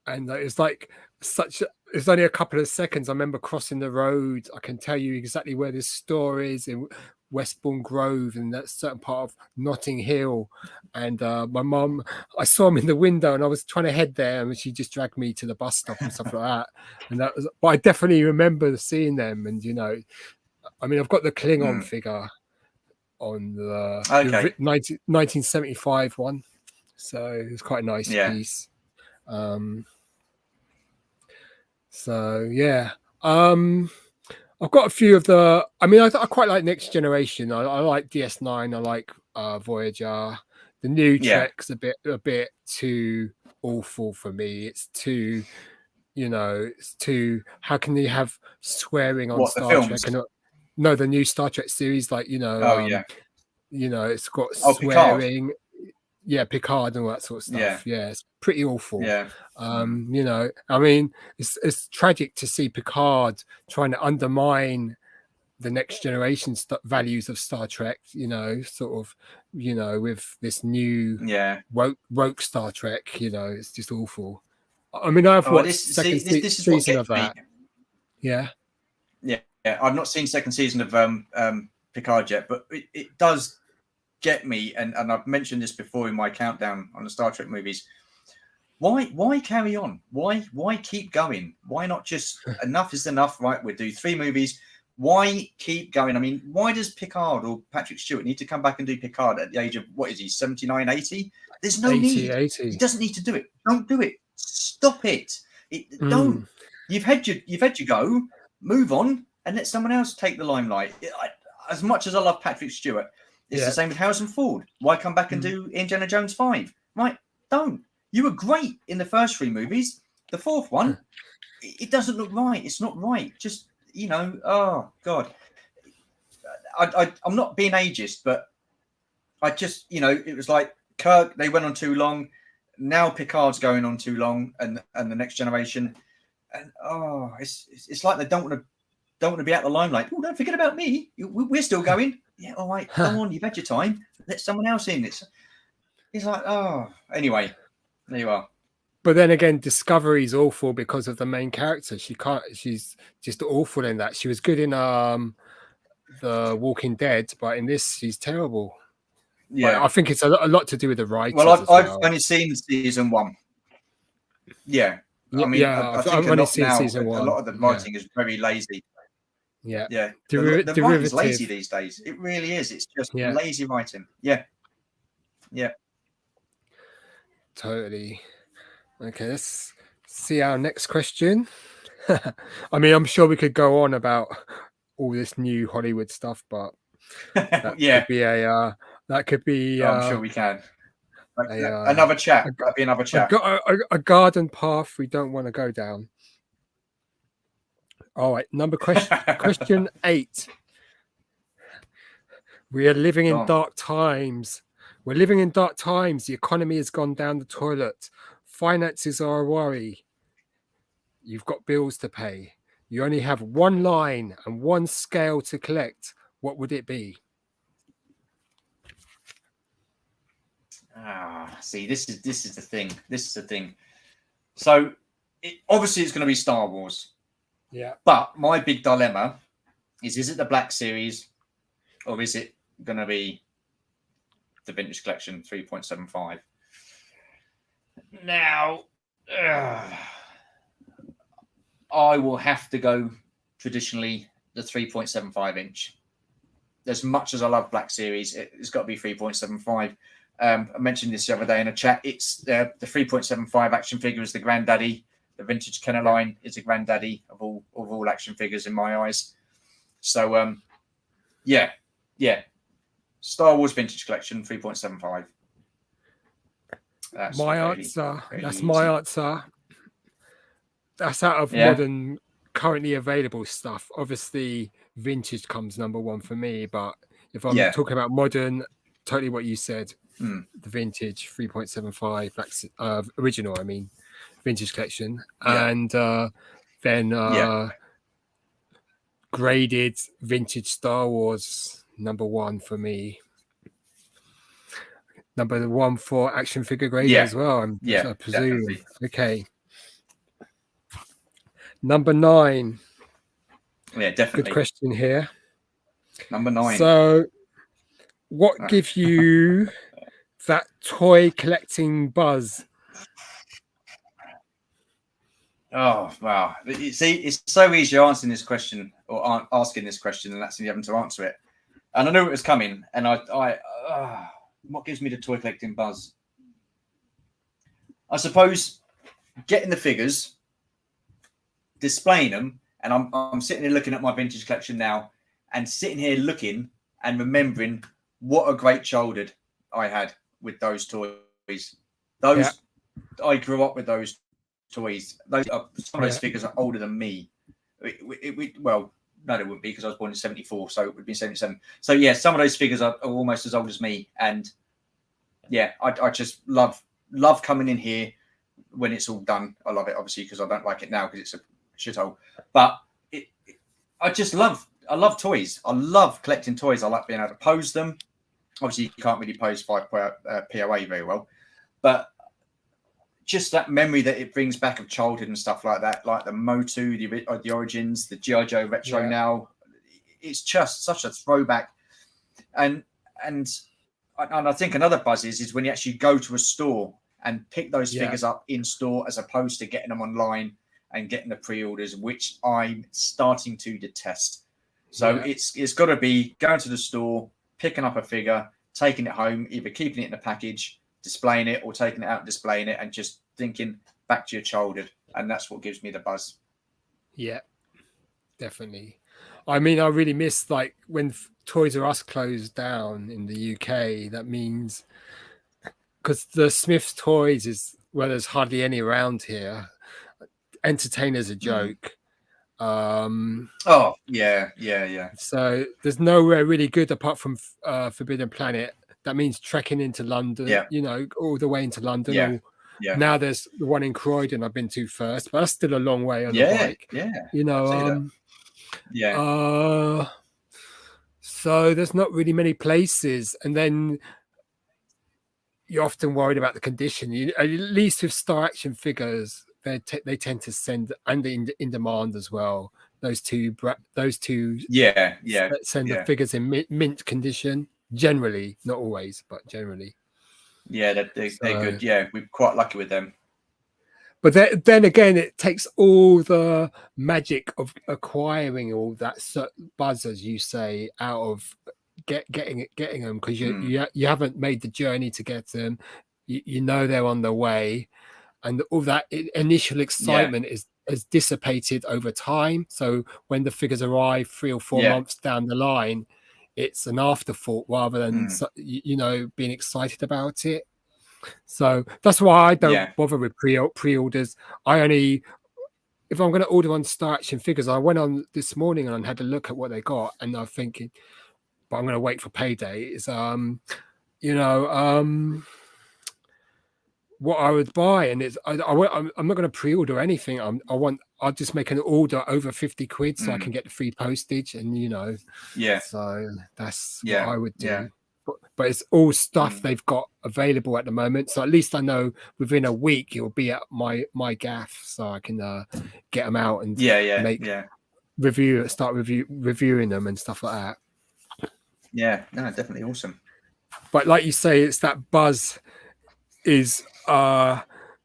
And it's like it's only a couple of seconds. I remember crossing the road. I can tell you exactly where this store is in Westbourne Grove, in that certain part of Notting Hill. And my mum, I saw him in the window, and I was trying to head there, and she just dragged me to the bus stop and stuff like that. And but I definitely remember seeing them. And I mean, I've got the Klingon figure on the 1975 one, so it's quite a nice piece. I've got a few of the. I mean, I quite like Next Generation. I like DS9. I like Voyager. The new Trek's a bit too awful for me. It's too, it's too. How can you have swearing on Star Trek? No, the new Star Trek series, like it's got swearing. Picard. Picard and all that sort of stuff. Yeah, it's pretty awful. I mean, it's tragic to see Picard trying to undermine the Next Generation values of Star Trek, with this new woke Star Trek, it's just awful. I mean, I've watched second season of that. Yeah, I've not seen second season of Picard yet, but it does get me, and I've mentioned this before in my countdown on the Star Trek movies. Why carry on? Why keep going? Why not just enough is enough, right? We'll do 3 movies. Why keep going? I mean, why does Picard or Patrick Stewart need to come back and do Picard at the age of, what is he, 79, 80? There's no need. 80. He doesn't need to do it. Don't do it. Stop it. Don't. You've had your go. Move on and let someone else take the limelight. As much as I love Patrick Stewart, it's the same with Harrison Ford. Why come back and do Indiana Jones 5? Right? Don't. You were great in the first 3 movies. The 4th one, it doesn't look right. It's not right. Just, oh, God. I'm not being ageist, but I just, it was like Kirk, they went on too long. Now Picard's going on too long, and the Next Generation. and it's like they don't want to be out the limelight. Oh, don't forget about me. We're still going. Yeah, all right, go on. You've had your time. Let someone else in. It's like, oh, anyway, there you are. But then again, Discovery's awful because of the main character. She's just awful in that. She was good in The Walking Dead, but in this, she's terrible. Yeah, but I think it's a lot to do with the writers. Well, I've well. only seen season 1. Yeah, I mean, yeah, I think I've only seen now, season 1. A lot of the writing is very lazy. Yeah, yeah. The writing's lazy these days. It really is. It's just lazy writing. Yeah. Totally. Okay, let's see our next question. I mean, I'm sure we could go on about all this new Hollywood stuff, but that could be I'm sure we can. Another chat. That'd be another chat. A garden path we don't want to go down. All right, question 8. We are living in dark times. We're living in dark times. The economy has gone down the toilet. Finances are a worry. You've got bills to pay. You only have one line and one scale to collect. What would it be? See, this is the thing. So, obviously, it's going to be Star Wars. Yeah. But my big dilemma is it the Black Series or is it going to be the Vintage Collection 3.75? Now, I will have to go traditionally the 3.75 inch. As much as I love Black Series, it's got to be 3.75. I mentioned this the other day in a chat. It's the 3.75 action figure is the granddaddy. The vintage Kenner line is the granddaddy of all action figures in my eyes. So, yeah. Star Wars Vintage Collection 3.75. That's my answer. That's my answer. That's out of modern, currently available stuff. Obviously, vintage comes number 1 for me. But if I'm talking about modern, totally what you said. The vintage 3.75 original. I mean, vintage collection, and then graded vintage Star Wars number 1 for me. Number 1 for action figure graded as well. I presume. Definitely. Okay. Number 9. Yeah, definitely. Good question here. Number 9. So, what gives you that toy collecting buzz? Oh, wow. See, it's so easy answering this question or asking this question and actually having to answer it. And I knew it was coming. And what gives me the toy collecting buzz? I suppose getting the figures, displaying them, and I'm sitting here looking at my vintage collection now and sitting here looking and remembering what a great childhood I had with those toys. I grew up with those toys. Some of those figures are older than me. Well, no, they wouldn't be because I was born in 74, so it would be 77. So yeah, some of those figures are almost as old as me, and yeah, I just love coming in here when it's all done. I love it obviously because I don't like it now because it's a shithole. But I love toys. I love collecting toys. I like being able to pose them. Obviously, you can't really pose 5 POA very well, but just that memory that it brings back of childhood and stuff like that, like the Motu, the Origins, the G.I. Joe Retro now. It's just such a throwback. And I think another buzz is when you actually go to a store and pick those figures up in store as opposed to getting them online and getting the pre-orders, which I'm starting to detest. So it's got to be going to the store, picking up a figure, taking it home, either keeping it in a package, displaying it, or taking it out and displaying it and just thinking back to your childhood. And that's what gives me the buzz. Yeah, definitely. I mean, I really miss like when Toys R Us closed down in the UK. That means because the Smith's Toys there's hardly any around here. Entertainer's a joke. Oh yeah. So there's nowhere really good apart from Forbidden Planet. That means trekking into London, all the way into London, Yeah. Now there's the one in Croydon I've been to first, but that's still a long way on the Yeah. bike. Yeah. You I see that. know, Yeah. so there's not really many places, and then you're often worried about the condition. At least with Star Action figures, they tend to send, and in demand as well. Those two Yeah. send the figures in mint condition. Generally, not always, but generally. Yeah, they're good. Yeah, we're quite lucky with them. But then again, it takes all the magic of acquiring all that buzz, as you say, out of getting them, because you haven't made the journey to get them. You know they're on the way, and all that initial excitement is dissipated over time. So when the figures arrive 3 or 4 months down the line, it's an afterthought rather than being excited about it. So that's why I don't bother with pre-orders. I only, if I'm going to order on Star Action figures, I went on this morning and had a look at what they got, and I'm thinking, but I'm going to wait for payday. Is what I would buy, and it's I'm not going to pre-order anything. I'll just make an order over 50 quid so I can get the free postage, and so that's what I would do. But it's all stuff they've got available at the moment, so at least I know within a week it will be at my gaff, so I can get them out and start reviewing them and stuff like that. Yeah, no, definitely awesome. But like you say, it's that buzz is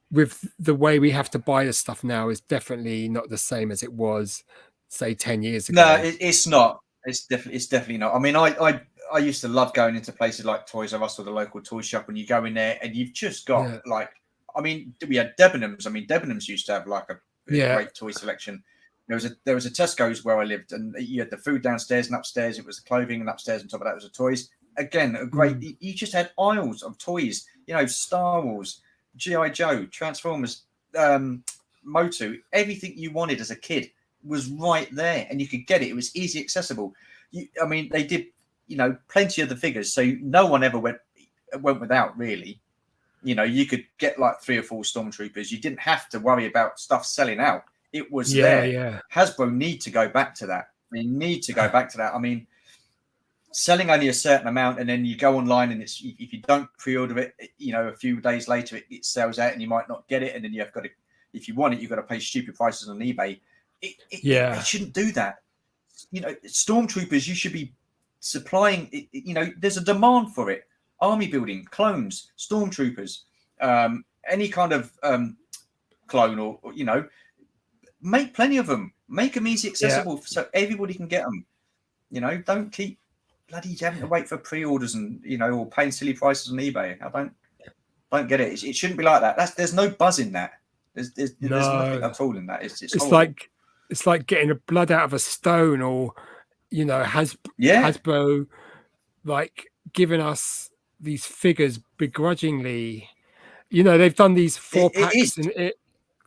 with the way we have to buy the stuff now is definitely not the same as it was, say, 10 years ago. No, it's not. It's definitely not. I mean, I used to love going into places like Toys R Us or the local toy shop, and you go in there and you've just got like, I mean, we had Debenhams. I mean, Debenhams used to have like a great toy selection. There was a Tesco's where I lived, and you had the food downstairs, and upstairs it was the clothing, and upstairs on top of that was the toys. Again, a great. You just had aisles of toys. Star Wars, G.I. Joe, Transformers, Motu, everything you wanted as a kid was right there, and you could get it. It was easy accessible. I mean, they did, plenty of the figures, so no one ever went without, really. You could get like 3 or 4 Stormtroopers. You didn't have to worry about stuff selling out. It was there. Yeah. Hasbro need to go back to that. They need to go back to that. I mean, selling only a certain amount, and then you go online, and it's, if you don't pre-order it, a few days later it sells out, and you might not get it, and then you've got to, if you want it, you've got to pay stupid prices on eBay. It shouldn't do that. Stormtroopers, you should be supplying. There's a demand for it. Army building, clones, Stormtroopers, any kind of clone, or make plenty of them. Make them easy accessible so everybody can get them. Don't keep bloody having to wait for pre-orders and or paying silly prices on eBay. I don't get it. It shouldn't be like that. There's no buzz in that. There's nothing at all in that. It's like getting the blood out of a stone, or Hasbro like giving us these figures begrudgingly. They've done these 4 packs in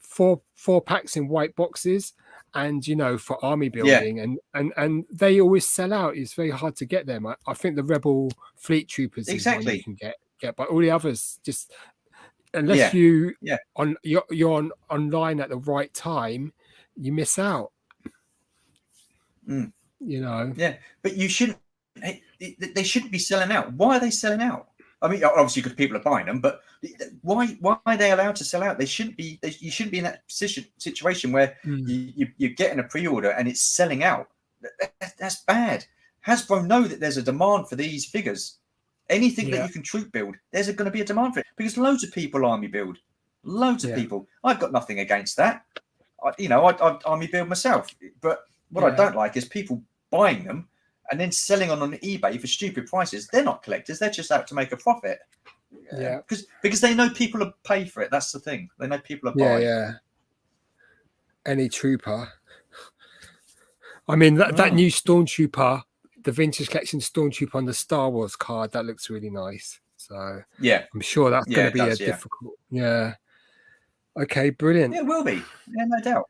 4 packs in white boxes, and for army building, and they always sell out. It's very hard to get them. I think the Rebel Fleet Troopers is one you can get, but all the others, just unless you're online at the right time, you miss out. But you shouldn't. They shouldn't be selling out. Why are they selling out? I mean, obviously because people are buying them, but why are they allowed to sell out? They shouldn't be. You shouldn't be in that situation where you're getting a pre-order and it's selling out. That's bad. Hasbro know that there's a demand for these figures. Anything that you can troop build, there's going to be a demand for it, because loads of people army build. Loads of people. I've got nothing against that. I army build myself, but what I don't like is people buying them and then selling on eBay for stupid prices. They're not collectors. They're just out to make a profit. Because they know people will pay for it. That's the thing. They know people are buying. Yeah. Any trooper. I mean, that new Stormtrooper, the Vintage Collection Stormtrooper on the Star Wars card, that looks really nice. So I'm sure that's going to be difficult. Yeah. Okay, brilliant. Yeah, it will be. Yeah, no doubt.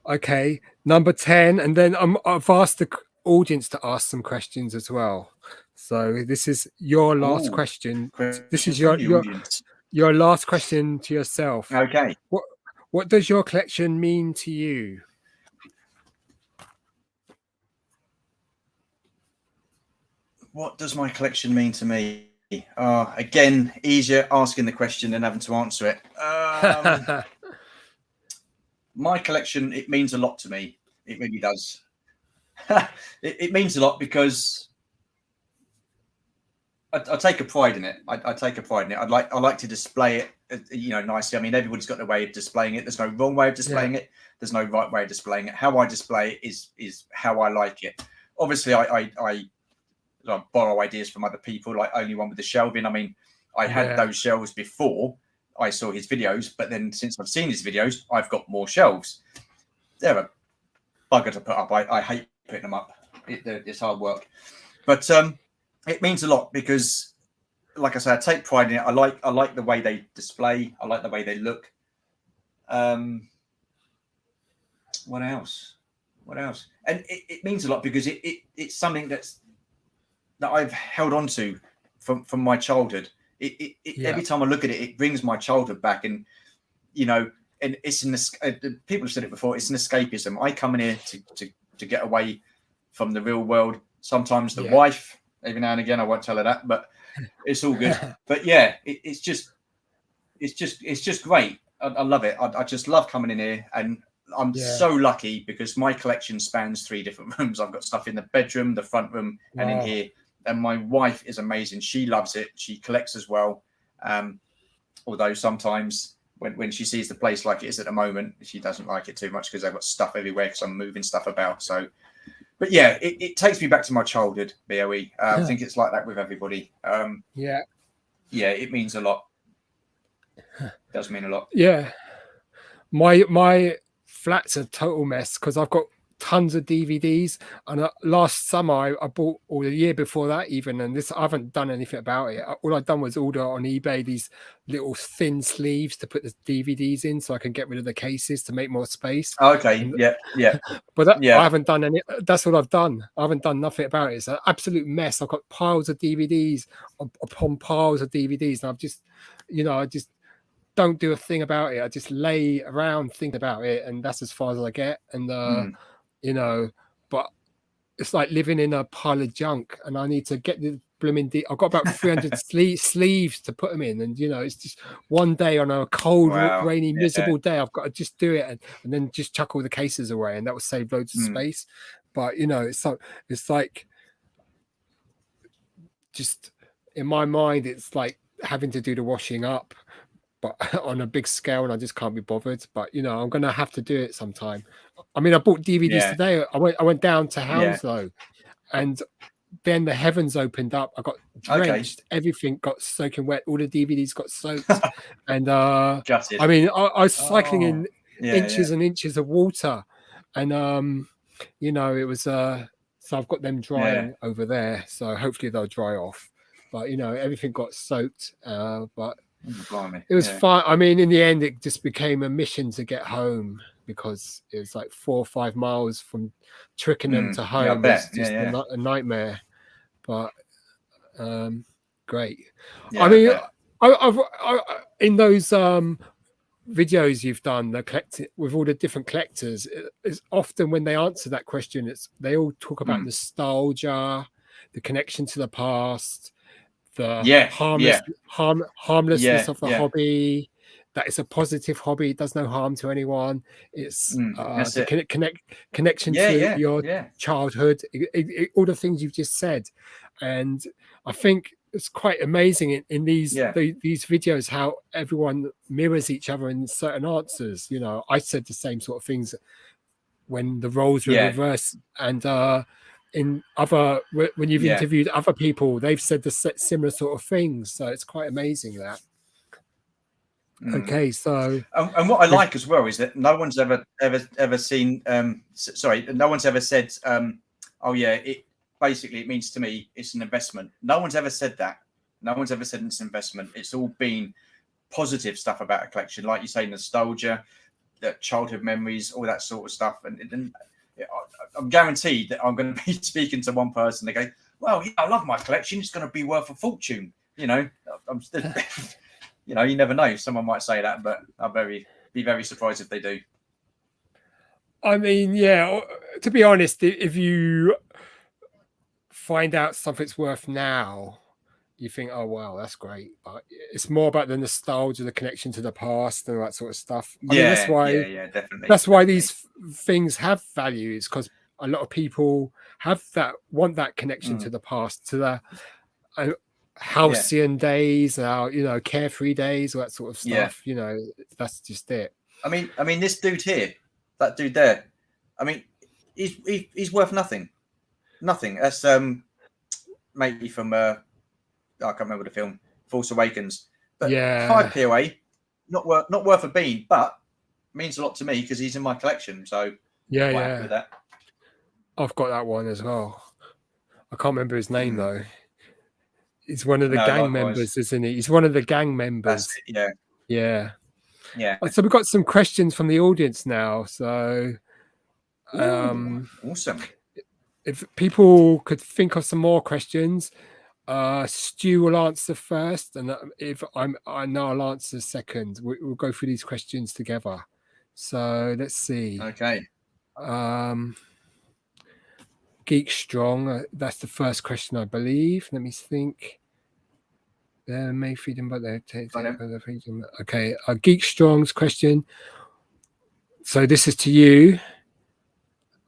Okay, number 10, and then I've asked the audience to ask some questions as well. So this is your last question. This is your your last question to yourself. Okay. What does your collection mean to you? What does my collection mean to me? Again, easier asking the question than having to answer it. My collection, it means a lot to me. It really does. It means a lot because I take a pride in it. I take a pride in it. I like to display it, nicely. I mean, everybody's got their way of displaying it. There's no wrong way of displaying it. There's no right way of displaying it. How I display it is how I like it. Obviously, I borrow ideas from other people, like Only One with the Shelving. I mean, I had those shelves before I saw his videos, but then since I've seen his videos, I've got more shelves. They're a bugger to put up. I hate putting them up. It's hard work, but it means a lot because, like I said, I take pride in it. I like the way they display. I like the way they look. What else? And it means a lot because it's something that I've held on to from my childhood. Every time I look at it, it brings my childhood back, and and it's people have said it before. It's an escapism. I come in here to get away from the real world. Sometimes the wife, every now and again, I won't tell her that, but it's all good. But yeah, it's just great. I love it. I just love coming in here, and I'm so lucky because my collection spans 3 different rooms. I've got stuff in the bedroom, the front room, and in here. And my wife is amazing. She loves it. She collects as well. Although sometimes when she sees the place like it is at the moment, she doesn't like it too much because I've got stuff everywhere because I'm moving stuff about. So, but yeah, it takes me back to my childhood, BOE. I think it's like that with everybody. Yeah, it means a lot. It does mean a lot. Yeah. My flat's a total mess because I've got tons of DVDs, and last summer I bought, or the year before that even, and I haven't done anything about it. All I've done was order on eBay these little thin sleeves to put the DVDs in so I can get rid of the cases to make more space. Okay. Yeah. But I haven't done any. That's what I've done. I haven't done nothing about it. It's an absolute mess. I've got piles of DVDs upon piles of DVDs, and I've just, I just don't do a thing about it. I just lay around thinking about it, and that's as far as I get. And but it's like living in a pile of junk, and I need to get the blooming I've got about 300 sleeves to put them in, and it's just one day on a cold, rainy, miserable day I've got to just do it and then just chuck all the cases away, and that will save loads of space. But it's like just in my mind it's like having to do the washing up, but on a big scale, and I just can't be bothered. But I'm gonna have to do it sometime. I mean, I bought DVDs today. I went down to Hounslow, and then the heavens opened up. I got drenched. Everything got soaking wet. All the DVDs got soaked, and I mean, I was cycling in inches and inches of water, and it was so I've got them drying over there. So hopefully they'll dry off. But everything got soaked. But it was fine. I mean, in the end, it just became a mission to get home because it was like 4 or 5 miles from Twickenham to home. It's just a nightmare. But great. I mean, I've in those videos you've done, with all the different collectors, it's often when they answer that question, they all talk about nostalgia, the connection to the past, the harmlessness of the hobby, that it's a positive hobby, it does no harm to anyone. It's the connection to your childhood, all the things you've just said. And I think it's quite amazing in these videos how everyone mirrors each other in certain answers. I said the same sort of things when the roles were reversed, and when you've interviewed other people, they've said the similar sort of things. So it's quite amazing that. Okay, so and what I like as well is that no one's ever seen. No one's ever said, "Oh yeah, it means to me it's an investment." No one's ever said that. No one's ever said it's an investment. It's all been positive stuff about a collection, like you say, nostalgia, the childhood memories, all that sort of stuff, and I'm guaranteed that I'm going to be speaking to one person. They go, "Well, I love my collection. It's going to be worth a fortune." you know, you never know. Someone might say that, but I'll be very surprised if they do. I mean, yeah, to be honest, if you find out something's worth now, you think, oh wow, that's great. But it's more about the nostalgia, the connection to the past, and all that sort of stuff. I mean, Yeah, yeah, definitely. that's why these things have values, because a lot of people want that connection to the past, to the halcyon days, you know, carefree days, all that sort of stuff. You know, that's just it. I mean, this dude here, that dude there, I mean, he's worth nothing. That's matey from I can't remember the film, Force Awakens. But 5 POA, not worth a bean, but means a lot to me because he's in my collection. So yeah, quite happy with that. I've got that one as well. I can't remember his name though. He's one of the gang members, isn't he? He's one of the gang members. That's it, yeah. So we've got some questions from the audience now. So awesome. If people could think of some more questions, Stu will answer first, and if I know I'll answer second. We'll go through these questions together. So let's see. Okay. Geek Strong. That's the first question, I believe. Let me think. May feed them, but they take the freedom. Okay. Geek Strong's question. So this is to you.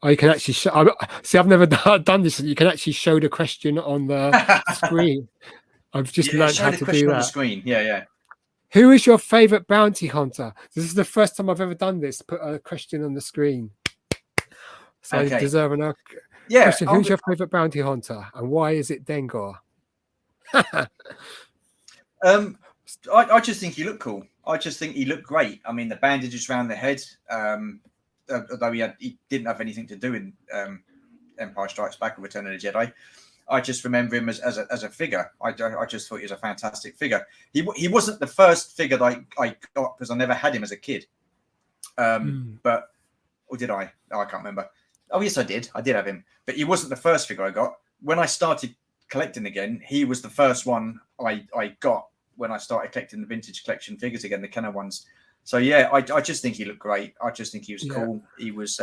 Oh, you can actually show. See, I've never done this. You can actually show the question on the screen. I've just learned how to do that. On the screen. Yeah. Who is your favorite bounty hunter? This is the first time I've ever done this. Put a question on the screen. So you deserve an question. Who's your favorite bounty hunter, and why is it Dengar? I just think he looked cool. I just think he looked great. I mean, the bandages around the head. Although he didn't have anything to do in Empire Strikes Back or Return of the Jedi, I just remember him as a figure. I just thought he was a fantastic figure. He wasn't the first figure that I got because I never had him as a kid. But or did I? Oh, I can't remember. Oh yes, I did. I did have him, but he wasn't the first figure I got. When I started collecting again, he was the first one I got when I started collecting the vintage collection figures again, the Kenner ones. So yeah, I just think he looked great. I just think he was cool. He was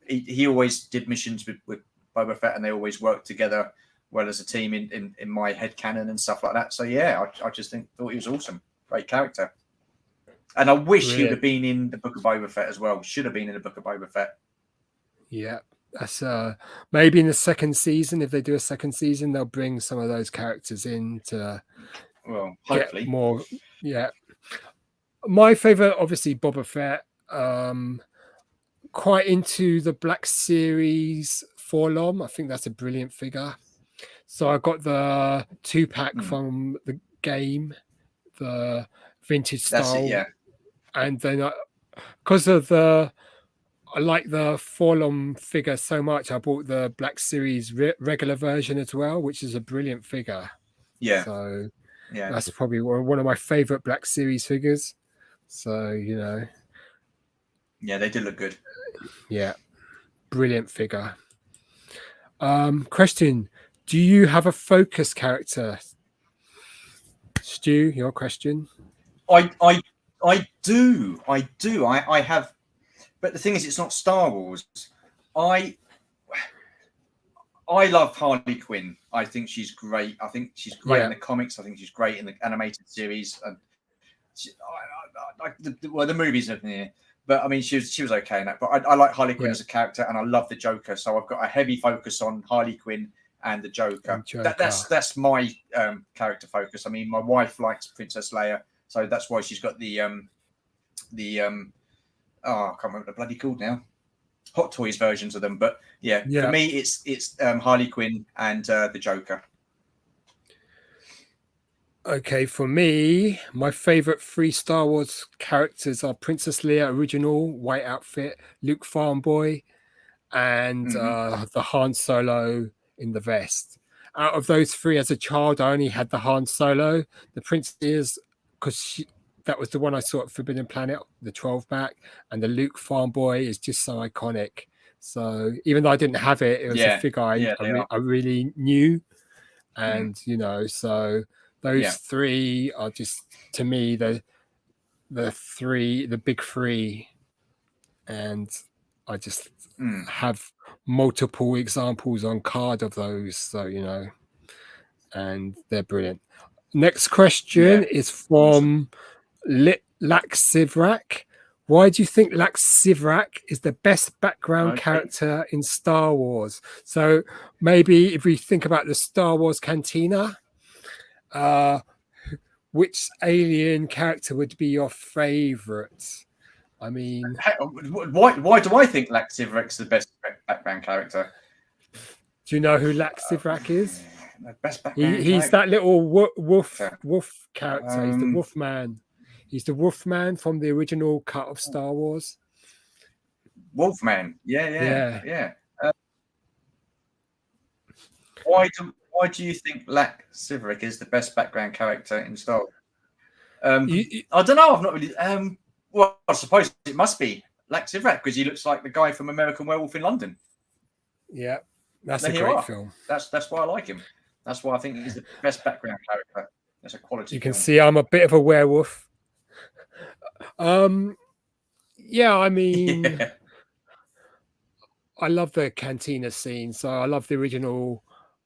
he always did missions with Boba Fett, and they always worked together well as a team in my head canon and stuff like that. So yeah, I just thought he was awesome. Great character. And I wish he would have been in the Book of Boba Fett as well. Should have been in the Book of Boba Fett. Yeah. That's maybe in the second season. If they do a second season, they'll bring some of those characters in to hopefully get more. Yeah. My favorite, obviously, Boba Fett. Quite into the Black Series Forlom. I think that's a brilliant figure. So I got the 2-pack from the game, the vintage style. That's it, yeah. And then because of I like the Forlom figure so much, I bought the Black Series regular version as well, which is a brilliant figure. Yeah. So that's probably one of my favorite Black Series figures. So, you know. Yeah, they did look good. Yeah. Brilliant figure. Question. Do you have a focus character? Stu, your question. I do. I have, but the thing is, it's not Star Wars. I love Harley Quinn. I think she's great. I think she's great in the comics. I think she's great in the animated series. And the movies are here, but I mean, she was okay in that. But I like Harley Quinn as a character, and I love the Joker. So I've got a heavy focus on Harley Quinn and the Joker. That's my character focus. I mean, my wife likes Princess Leia. So that's why she's got the I can't remember what they're bloody called now. Hot Toys versions of them. But yeah. For me it's Harley Quinn and the Joker. Okay, for me, my favorite 3 Star Wars characters are Princess Leia original, white outfit, Luke Farmboy, and the Han Solo in the vest. Out of those 3 as a child, I only had the Han Solo. The Princess, because that was the one I saw at Forbidden Planet, the 12-pack, and the Luke Farmboy is just so iconic. So even though I didn't have it, it was a figure I really knew. And, you know, so Those three are just, to me, the big three, and I just have multiple examples on card of those, so and they're brilliant. Next question is from Laxivrak. Why do you think Laxivrak is the best background character in Star Wars? So maybe if we think about the Star Wars Cantina, which alien character would be your favorite? I mean, why do I think Laxivrak's the best background character? Do you know who Laxivrak is? Best background he's that little wolf character. He's the wolf man. He's the wolf man from the original cut of Star Wars. Wolfman. Yeah. Why do you think Laxivrak is the best background character in Star Wars? I don't know. I've not really. Well, I suppose it must be Laxivrak because he looks like the guy from American Werewolf in London. Yeah, that's a great film. That's why I like him. That's why I think he's the best background character. That's a quality. You can see I'm a bit of a werewolf. Yeah, I mean, I love the cantina scene. So I love the original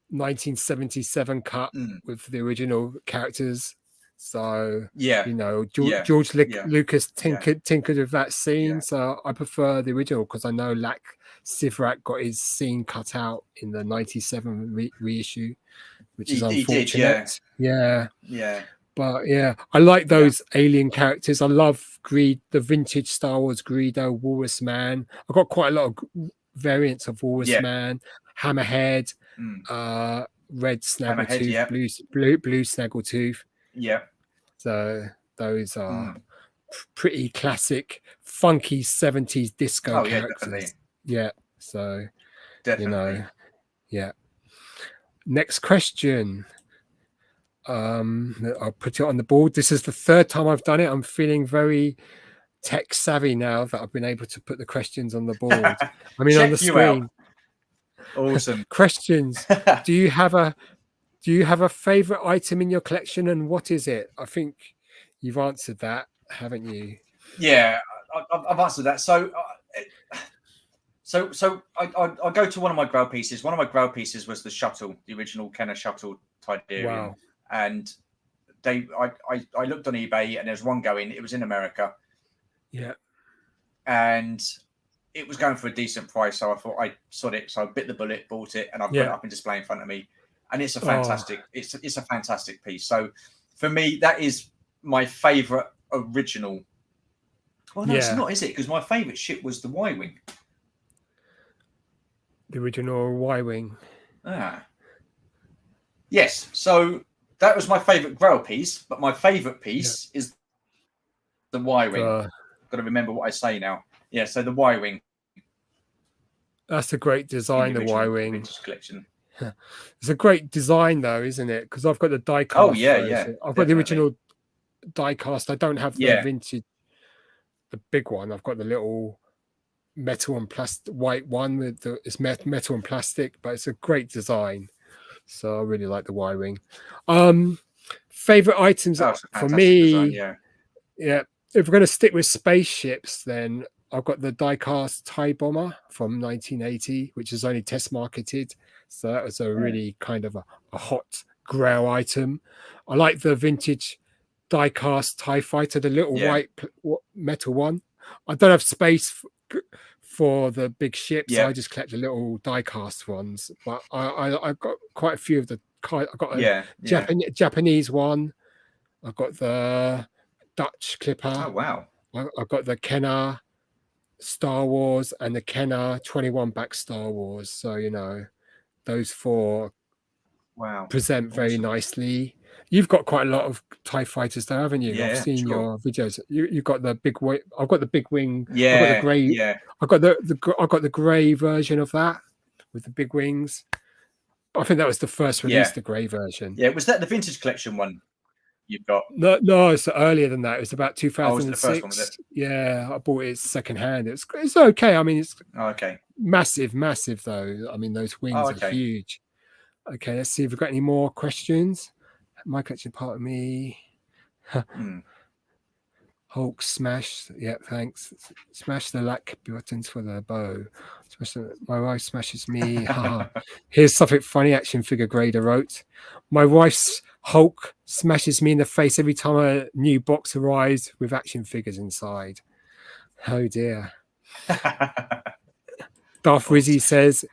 1977 cut with the original characters. So George Lucas tinkered with that scene. So I prefer the original because I know Laxivrak got his scene cut out in the 97 reissue, which is unfortunate. Yeah. But yeah, I like those alien characters. I love the vintage Star Wars Greedo, Walrus Man. I've got quite a lot of variants of Walrus Man, Hammerhead, Red Snaggletooth, blue Snaggletooth. Yeah. So those are pretty classic, funky 70s disco characters. Yeah. So, definitely. Next question. I'll put it on the board. This is the third time I've done it. I'm feeling very tech savvy now that I've been able to put the questions on the board. I mean, on the screen. Awesome. Questions. Do you have a favorite item in your collection, and what is it? I think you've answered that, haven't you? Yeah, I've answered that. So I go to one of my grail pieces. One of my grail pieces was the shuttle, the original Kenner shuttle Tidarium. Wow. And I looked on eBay and there's one going. It was in America. Yeah. And it was going for a decent price, so I thought I sod it. So I bit the bullet, bought it, and I put it up in display in front of me. And it's a fantastic, it's a fantastic piece. So for me, that is my favorite original. Well, no, it's not, is it? Because my favorite ship was the Y-wing. The original Y-wing. Yes. So that was my favorite grail piece, but my favorite piece is the Y-wing. Got to remember what I say now. Yeah. So the Y-wing. That's a great design. The Y-wing collection. It's a great design, though, isn't it? Because I've got the die-cast. Oh yeah. I've got the original die-cast. I don't have the vintage, the big one. I've got the little metal and plastic white one with it's metal and plastic, but it's a great design. So I really like the Y-wing. Favorite items for me. Design, if we're going to stick with spaceships, then I've got the die-cast TIE bomber from 1980, which is only test marketed. So that was a really kind of a hot grail item. I like the vintage die-cast TIE fighter, the little white metal one. I don't have space for the big ships. So I just collect the little die-cast ones. But I've got quite a few of the. I've got a Japanese one. I've got the Dutch Clipper. Oh wow! I've got the Kenner Star Wars and the Kenner 21 back Star Wars. So those four present very nicely. You've got quite a lot of TIE fighters there, haven't you? I've seen your videos. You've got the big wing. I've got the big wing. Yeah. I've got the grey. I've got the grey version of that with the big wings. I think that was the first release, the grey version. Yeah, was that the vintage collection one you've got? No, it's earlier than that. It was about 2006. Oh, was it the first one, was it? Yeah, I bought it secondhand. It's okay. I mean, it's massive though. I mean, those wings are huge. Okay, let's see if we've got any more questions. My collection part of me. Mm. Hulk smash. Yeah, thanks. Smash the lack buttons for the bow. My wife smashes me. Haha. Here's something funny action figure grader wrote. My wife's Hulk smashes me in the face every time a new box arrives with action figures inside. Oh dear. Darth Rizzy says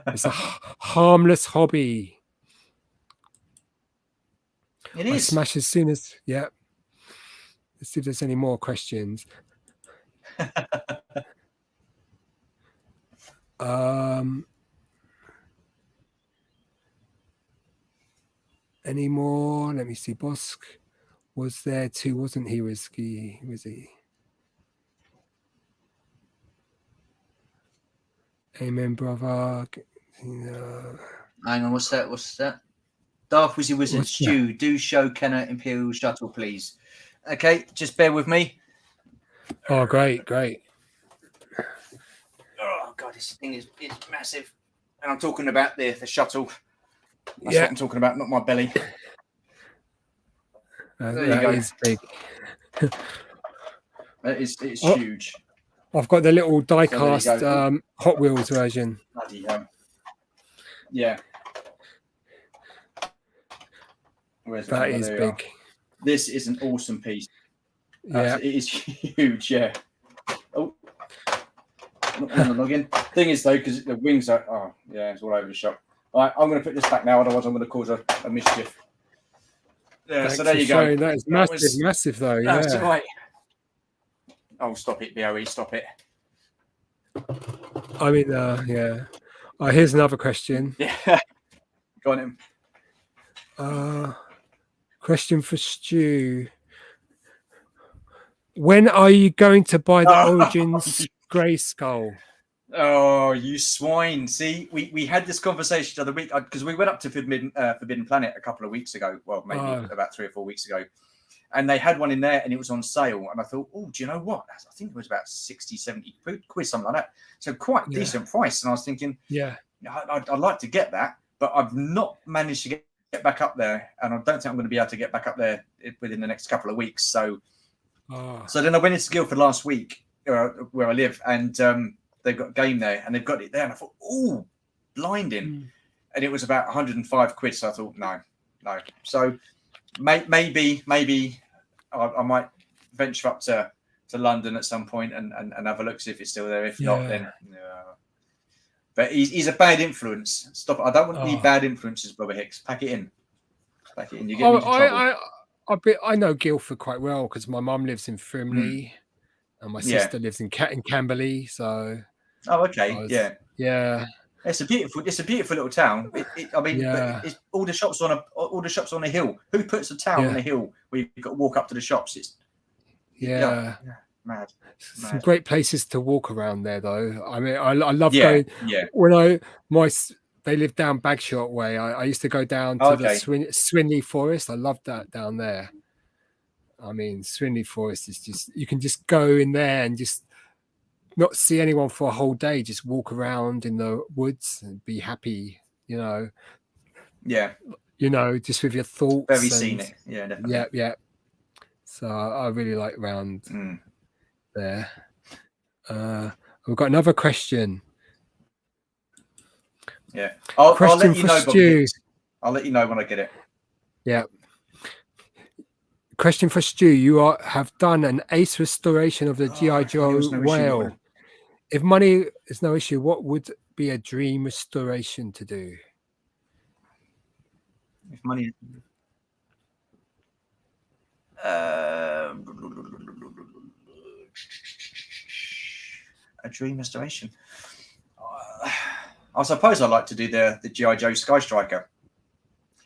it's a harmless hobby. It I is. smash as soon as yeah. Let's see if there's any more questions. Any more? Let me see. Bosk was there too, wasn't he? Was he? Amen, brother. Hang on, what's that? Darth Wizzy Wizard, What's Stu, do show Kenner Imperial Shuttle, please. Okay, just bear with me. Oh, great. Oh god, this thing is massive. And I'm talking about the shuttle. That's Yeah, what I'm talking about, not my belly. There you that go. is big. It's Oh. huge. I've got the little So there you die-cast go. Hot Wheels version. Bloody hell. Yeah. Where's That the is camera? There you big. are. This is an awesome piece. Yeah. It is huge, yeah. Oh, not going to log in. Thing is, though, because the wings are, oh, yeah, it's all over the shop. All right, I'm going to put this back now, otherwise I'm going to cause a mischief. Yeah, Thanks so there for you go. showing. That is massive though. That's Yeah. right. Oh, stop it, BOE, stop it. I mean, yeah. Here's another question. Yeah. Go on in. Question for Stu. When are you going to buy the Origins Grey Skull? Oh, you swine. See, we had this conversation the other week because we went up to Forbidden Planet a couple of weeks ago. Well, maybe about 3 or 4 weeks ago. And they had one in there and it was on sale. And I thought, oh, do you know what? I think it was about 60, 70 quid, something like that. So quite decent price. And I was thinking, yeah, I'd like to get that, but I've not managed to get back up there. And I don't think I'm going to be able to get back up there within the next couple of weeks. So then I went into Guildford last week where I live and they've got a game there and they've got it there. And I thought, oh, blinding. And it was about 105 quid. So I thought, no. So maybe I might venture up to London at some point and have a look, see if it's still there. If not, then but he's a bad influence. Stop it. I don't want any bad influences, Brother Hicks. Pack it in. You get me into trouble. I know Guildford quite well because my mum lives in Frimley and my sister lives in Camberley. So okay, yeah. It's a beautiful little town. It's all the shops on a hill. Who puts a town on a hill where you've got to walk up to the shops? It's mad. Some great places to walk around there, though. I mean, I love going. Yeah. When they live down Bagshot way. I used to go down to the Swinley Forest. I loved that down there. I mean, Swinley Forest is just, you can just go in there and just not see anyone for a whole day, just walk around in the woods and be happy, Yeah. Just with your thoughts. Very scenic. Yeah, definitely. Yeah. So I really like around there. We've got another question. Yeah. I'll let you know, Stu. I'll let you know when I get it. Yeah. Question for Stu. You have done an ace restoration of the G.I. Joe whale. If money is no issue, what would be a dream restoration to do? If money... a dream restoration. I suppose I'd like to do the G.I. Joe Sky Striker.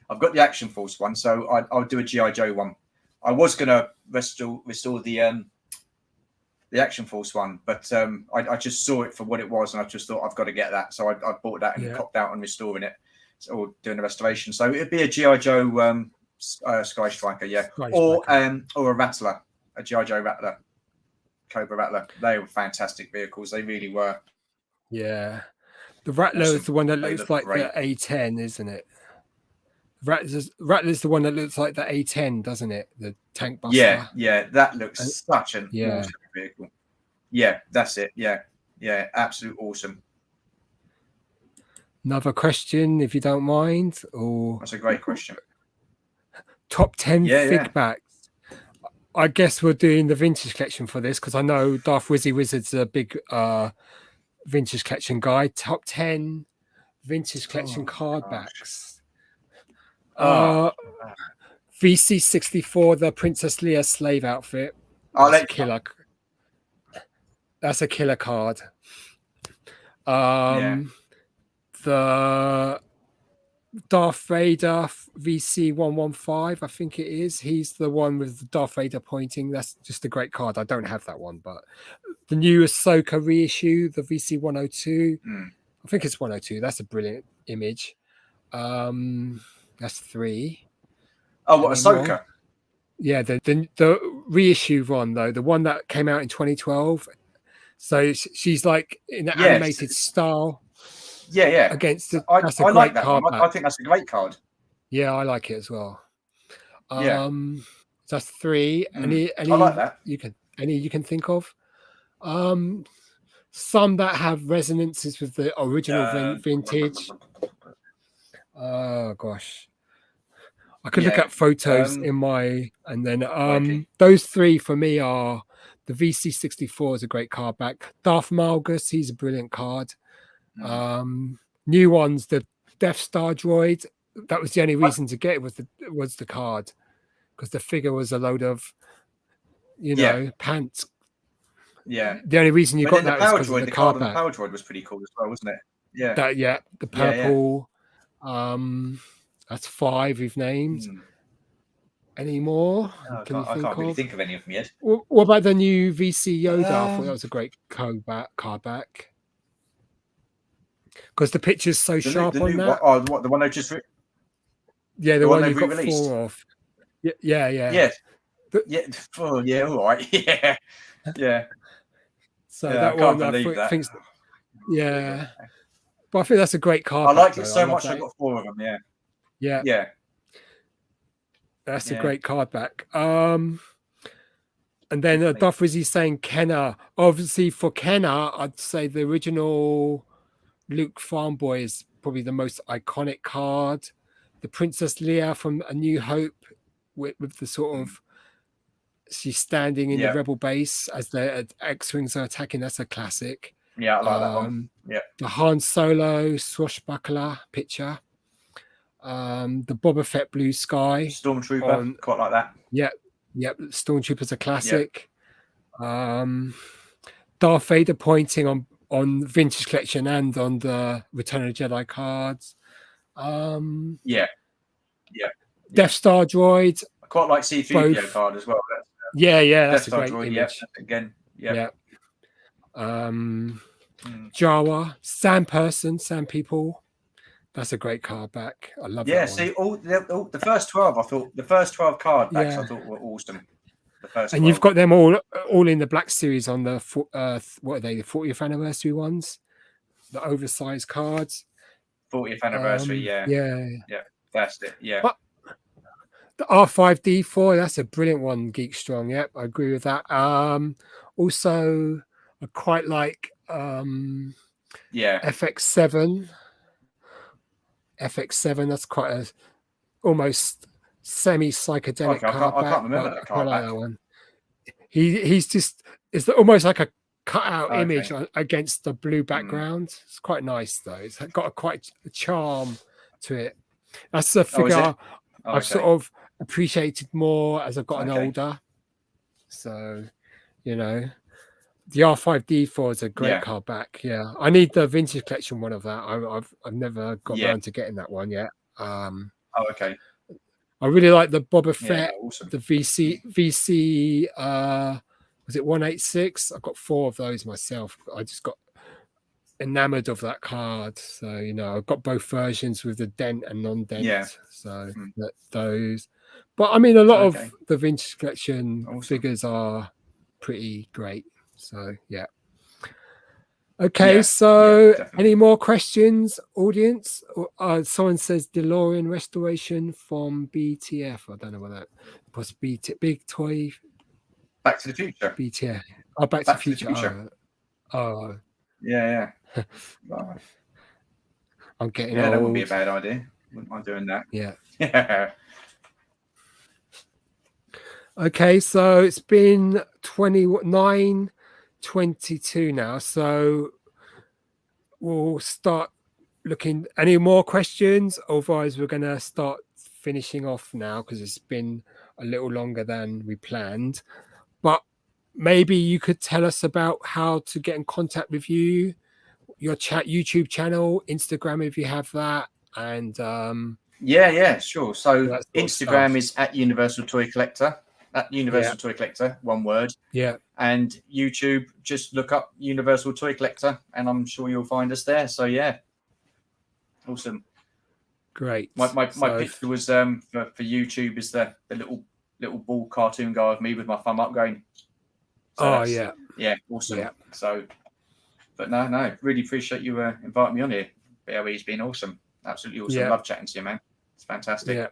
I've got the Action Force one, so I'll do a G.I. Joe one. I was going to restore the Action Force one, but I just saw it for what it was, and I just thought I've got to get that. So I bought that and popped out on restoring it, or doing a restoration. So it'd be a G.I. Joe Sky Striker, or a Rattler, a G.I. Joe Rattler, Cobra Rattler. They were fantastic vehicles. They really were. Yeah, the Rattler is the one that looks like the A10, isn't it? Rattler's the one that looks like the A10, doesn't it? The tank buster. Yeah, that looks And- such an yeah. awesome vehicle. Yeah, that's it. Yeah, absolute awesome. Another question, if you don't mind, or That's a great question. top 10 Yeah, fig backs. I guess we're doing the vintage collection for this because I know Darth Wizzy Wizard's a big vintage collection guy. Top 10 vintage collection card backs. VC64, the Princess Leia slave outfit. That's a killer. That's a killer card. The Darth Vader VC115, I think it is. He's the one with the Darth Vader pointing. That's just a great card. I don't have that one, but the new Ahsoka reissue, the VC102, I think it's 102. That's a brilliant image. That's 3. Oh, what, Ahsoka? Yeah, the reissue one though, the one that came out in 2012. So she's like in an animated style. Yeah. Against the, I like that card one. I think that's a great card. Yeah, I like it as well. Yeah. That's 3. Any I like that. You can think of? Some that have resonances with the original vintage. Oh gosh. I could look at photos in my, and then those 3 for me are the VC64 is a great card back. Darth Malgus, he's a brilliant card. New ones, the Death Star droid. That was the only reason to get it was the card, because the figure was a load of, pants. Yeah. The only reason you got that was because of the card back. The power droid was pretty cool as well, wasn't it? Yeah. The purple. That's 5 we've named. Any more? I can't really think of any of them yet. What about the new VC Yoda? I thought that was a great card back. Because the picture's so sharp on that. What, the one I just... Yeah, the one you've got 4 of. Yeah. Yeah, all right. Yeah. So that one, I think... Yeah. But I think that's a great card. I liked it so much, I got 4 of them, Yeah. That's a great card back. And then Duff Wizzy saying Kenner. Obviously, for Kenner, I'd say the original Luke Farm Boy is probably the most iconic card. The Princess Leia from A New Hope with the sort of she's standing in the rebel base as the X-Wings are attacking. That's a classic. Yeah, I like that one. Yeah. The Han Solo swashbuckler picture. The Boba Fett Blue Sky. Stormtrooper, quite like that. Yep. Stormtrooper's a classic. Darth Vader pointing on vintage collection and on the Return of the Jedi cards. Death Star droid. I quite like C3PO card as well. That's a Star great droid, image. Again. Jawa, Sam People. That's a great card back. I love that one. See, the first 12, I thought the first 12 card backs I thought were awesome. The first and 12. you've got them all in the Black Series on the what are they, the 40th anniversary ones, the oversized cards. 40th anniversary, yeah, that's it. But the R5D4, that's a brilliant one, Geek Strong. Yep, I agree with that. Also, I quite like FX7. FX7, that's quite a almost semi-psychedelic card I can't remember that card back. That one. He's just, it's almost like a cut-out image against the blue background. It's quite nice, though. It's got quite a charm to it. That's the figure I've sort of appreciated more as I've gotten older. So, the R5D4 is a great card back. Yeah, I need the vintage collection one of that. I've never got around to getting that one yet. I really like the Boba Fett, the VC. Was it 186? I've got 4 of those myself. I just got enamored of that card. So I've got both versions with the dent and non-dent. So those. But I mean, a lot of the vintage collection figures are pretty great. So Okay, Yeah, so definitely. any more questions, audience? Someone says DeLorean restoration from BTF. I don't know what that was. Big Toy Back to the Future. BTF. Oh, Back to the Back to the Future. Future. Oh, Yeah. Right. I'm getting Yeah, that wouldn't be a old. bad idea. Wouldn't mind doing that. Yeah. Yeah. Okay, so it's been 29:22 now. So we'll start looking. Any more questions? Otherwise, we're going to start finishing off now because it's been a little longer than we planned. But maybe you could tell us about how to get in contact with you, your YouTube channel, Instagram if you have that, and Yeah, sure. So that sort of Instagram stuff. is at Universal Toy Collector. At Universal Yeah, Toy Collector, one word. yeah, And YouTube, just look up Universal Toy Collector, and I'm sure you'll find us there. So yeah, awesome. great. My So, picture was for YouTube is the little ball cartoon guy of me with my thumb up going. So yeah, awesome. Yeah. So, but no, really appreciate you inviting me on here. BLE's been awesome, absolutely awesome. Yeah. Love chatting to you, man. It's fantastic. Yeah.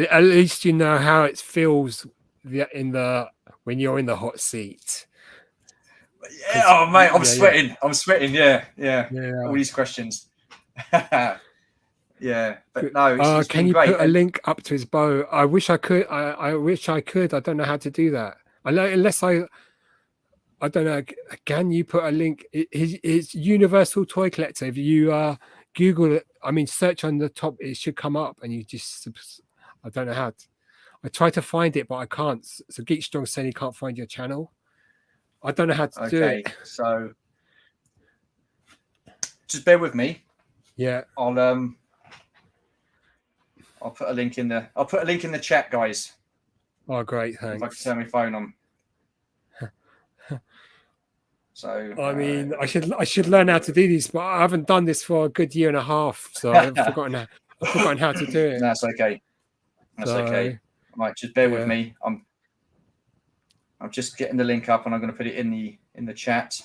At least you know how it feels when you're in the hot seat. Yeah, oh mate, I'm sweating. Yeah. I'm sweating. Yeah. All these questions. Yeah, but no. It's can been you great. put a link up to his bio? I wish I could. I wish I could. I don't know how to do that. I don't know. Can you put a link? It's Universal Toy Collector. If you Google it, I mean, search on the top, it should come up, and you just. I don't know how. I try to find it, but I can't. So Geek Strong saying he can't find your channel. I don't know how to do it. So just bear with me. Yeah. I'll put a link in the chat, guys. Oh, great! Thanks. If I can turn my phone on. So I mean, I should learn how to do this, but I haven't done this for a good year and a half, so I've forgotten how to do it. That's okay. That's okay. Right, just bear with me. I'm just getting the link up, and I'm going to put it in the chat.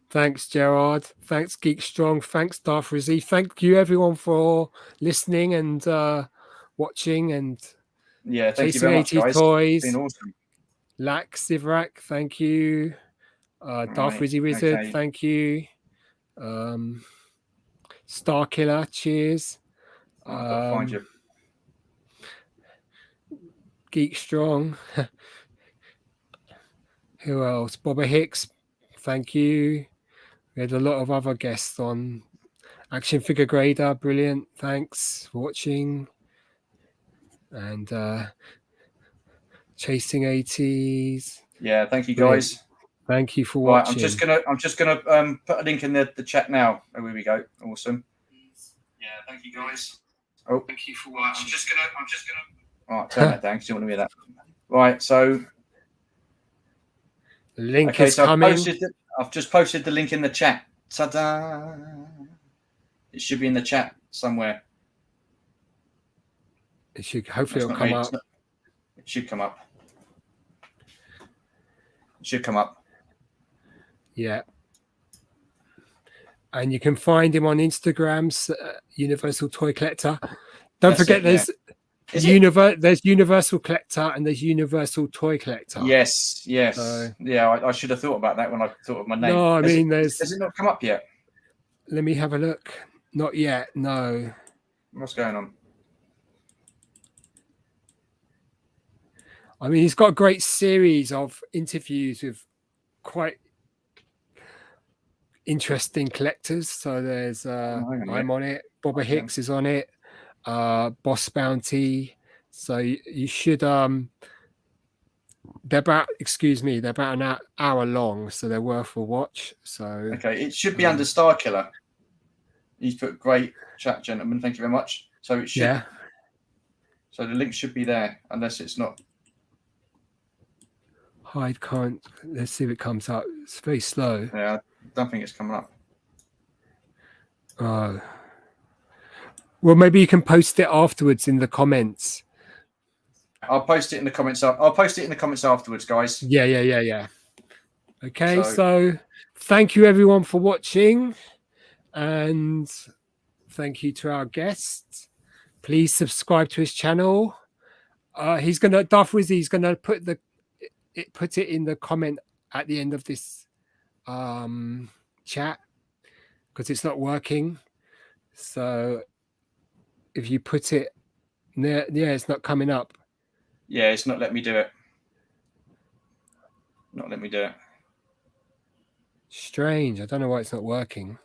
Thanks, Gerard. Thanks, Geek Strong. Thanks, Darth Rizzi. Thank you, everyone, for listening and watching and thank you very much, guys. Toys. It's been awesome. Lax Sivrak, thank you. Darth Rizzi Wizard, thank you. Star Killer, cheers. I've got to find you. Geek Strong. Who else? Bobba Hicks, thank you. We had a lot of other guests on. Action Figure Grader, brilliant. Thanks for watching. And Chasing 80s. Yeah, thank you, guys. Thank you for watching. I'm just gonna put a link in the chat now. Oh, here we go. Awesome. Yeah, thank you, guys. Oh, thank you for watching. I'm just gonna. All right, turn that down because you want to hear that. Right, so the link is coming. I've just posted the link in the chat. Ta-da! It should be in the chat somewhere. It should hopefully it'll come up. It should come up. It should come up. Yeah. And you can find him on Instagram's Universal Toy Collector. Don't forget there's Universal Collector and there's Universal Toy Collector. Yes. I should have thought about that when I thought of my name. No, I mean, has it not come up yet? Let me have a look. Not yet. No. What's going on? I mean, he's got a great series of interviews with quite interesting collectors. So there's I'm on it. Bobba Hicks is on it. Boss Bounty. So you should they're about an hour long, so they're worth a watch. So okay, it should be under Star Killer. He's put great chat, gentlemen. Thank you very much. So it should. Yeah. So the link should be there, unless it's not. Hide can't. Let's see if it comes up. It's very slow. Yeah, I don't think it's coming up. Oh. Well, maybe you can post it afterwards in the comments. I'll post it in the comments. I'll post it in the comments afterwards, guys. Yeah. Okay, so thank you everyone for watching, and thank you to our guest. Please subscribe to his channel. He's gonna Darth Wizzy's gonna put it in the comment at the end of this chat, because it's not working. So if you put it there, yeah, it's not coming up. Yeah, it's not letting me do it. Not let me do it. Strange. I don't know why it's not working.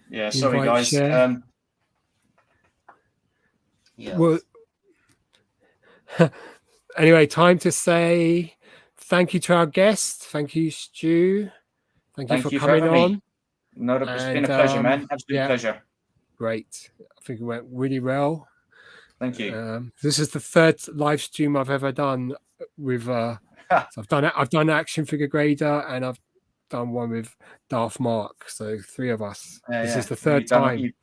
Yeah, sorry Invite, guys. share. Yeah. Well, anyway, time to say thank you to our guest. Thank you, Stu. Thank you for coming having on. Me. No, it's been a pleasure, man. Absolute pleasure. Great. I think it went really well. Thank you. This is the third live stream I've ever done with. So I've done Action Figure Grader, and I've done one with Darth Mark. So 3 of us. This is the third time.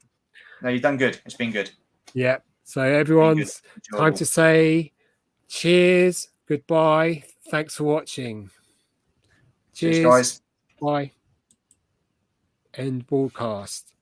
You've done good. It's been good. Yeah. So everyone's time to say cheers, goodbye, thanks for watching. Cheers, guys. Bye. End broadcast.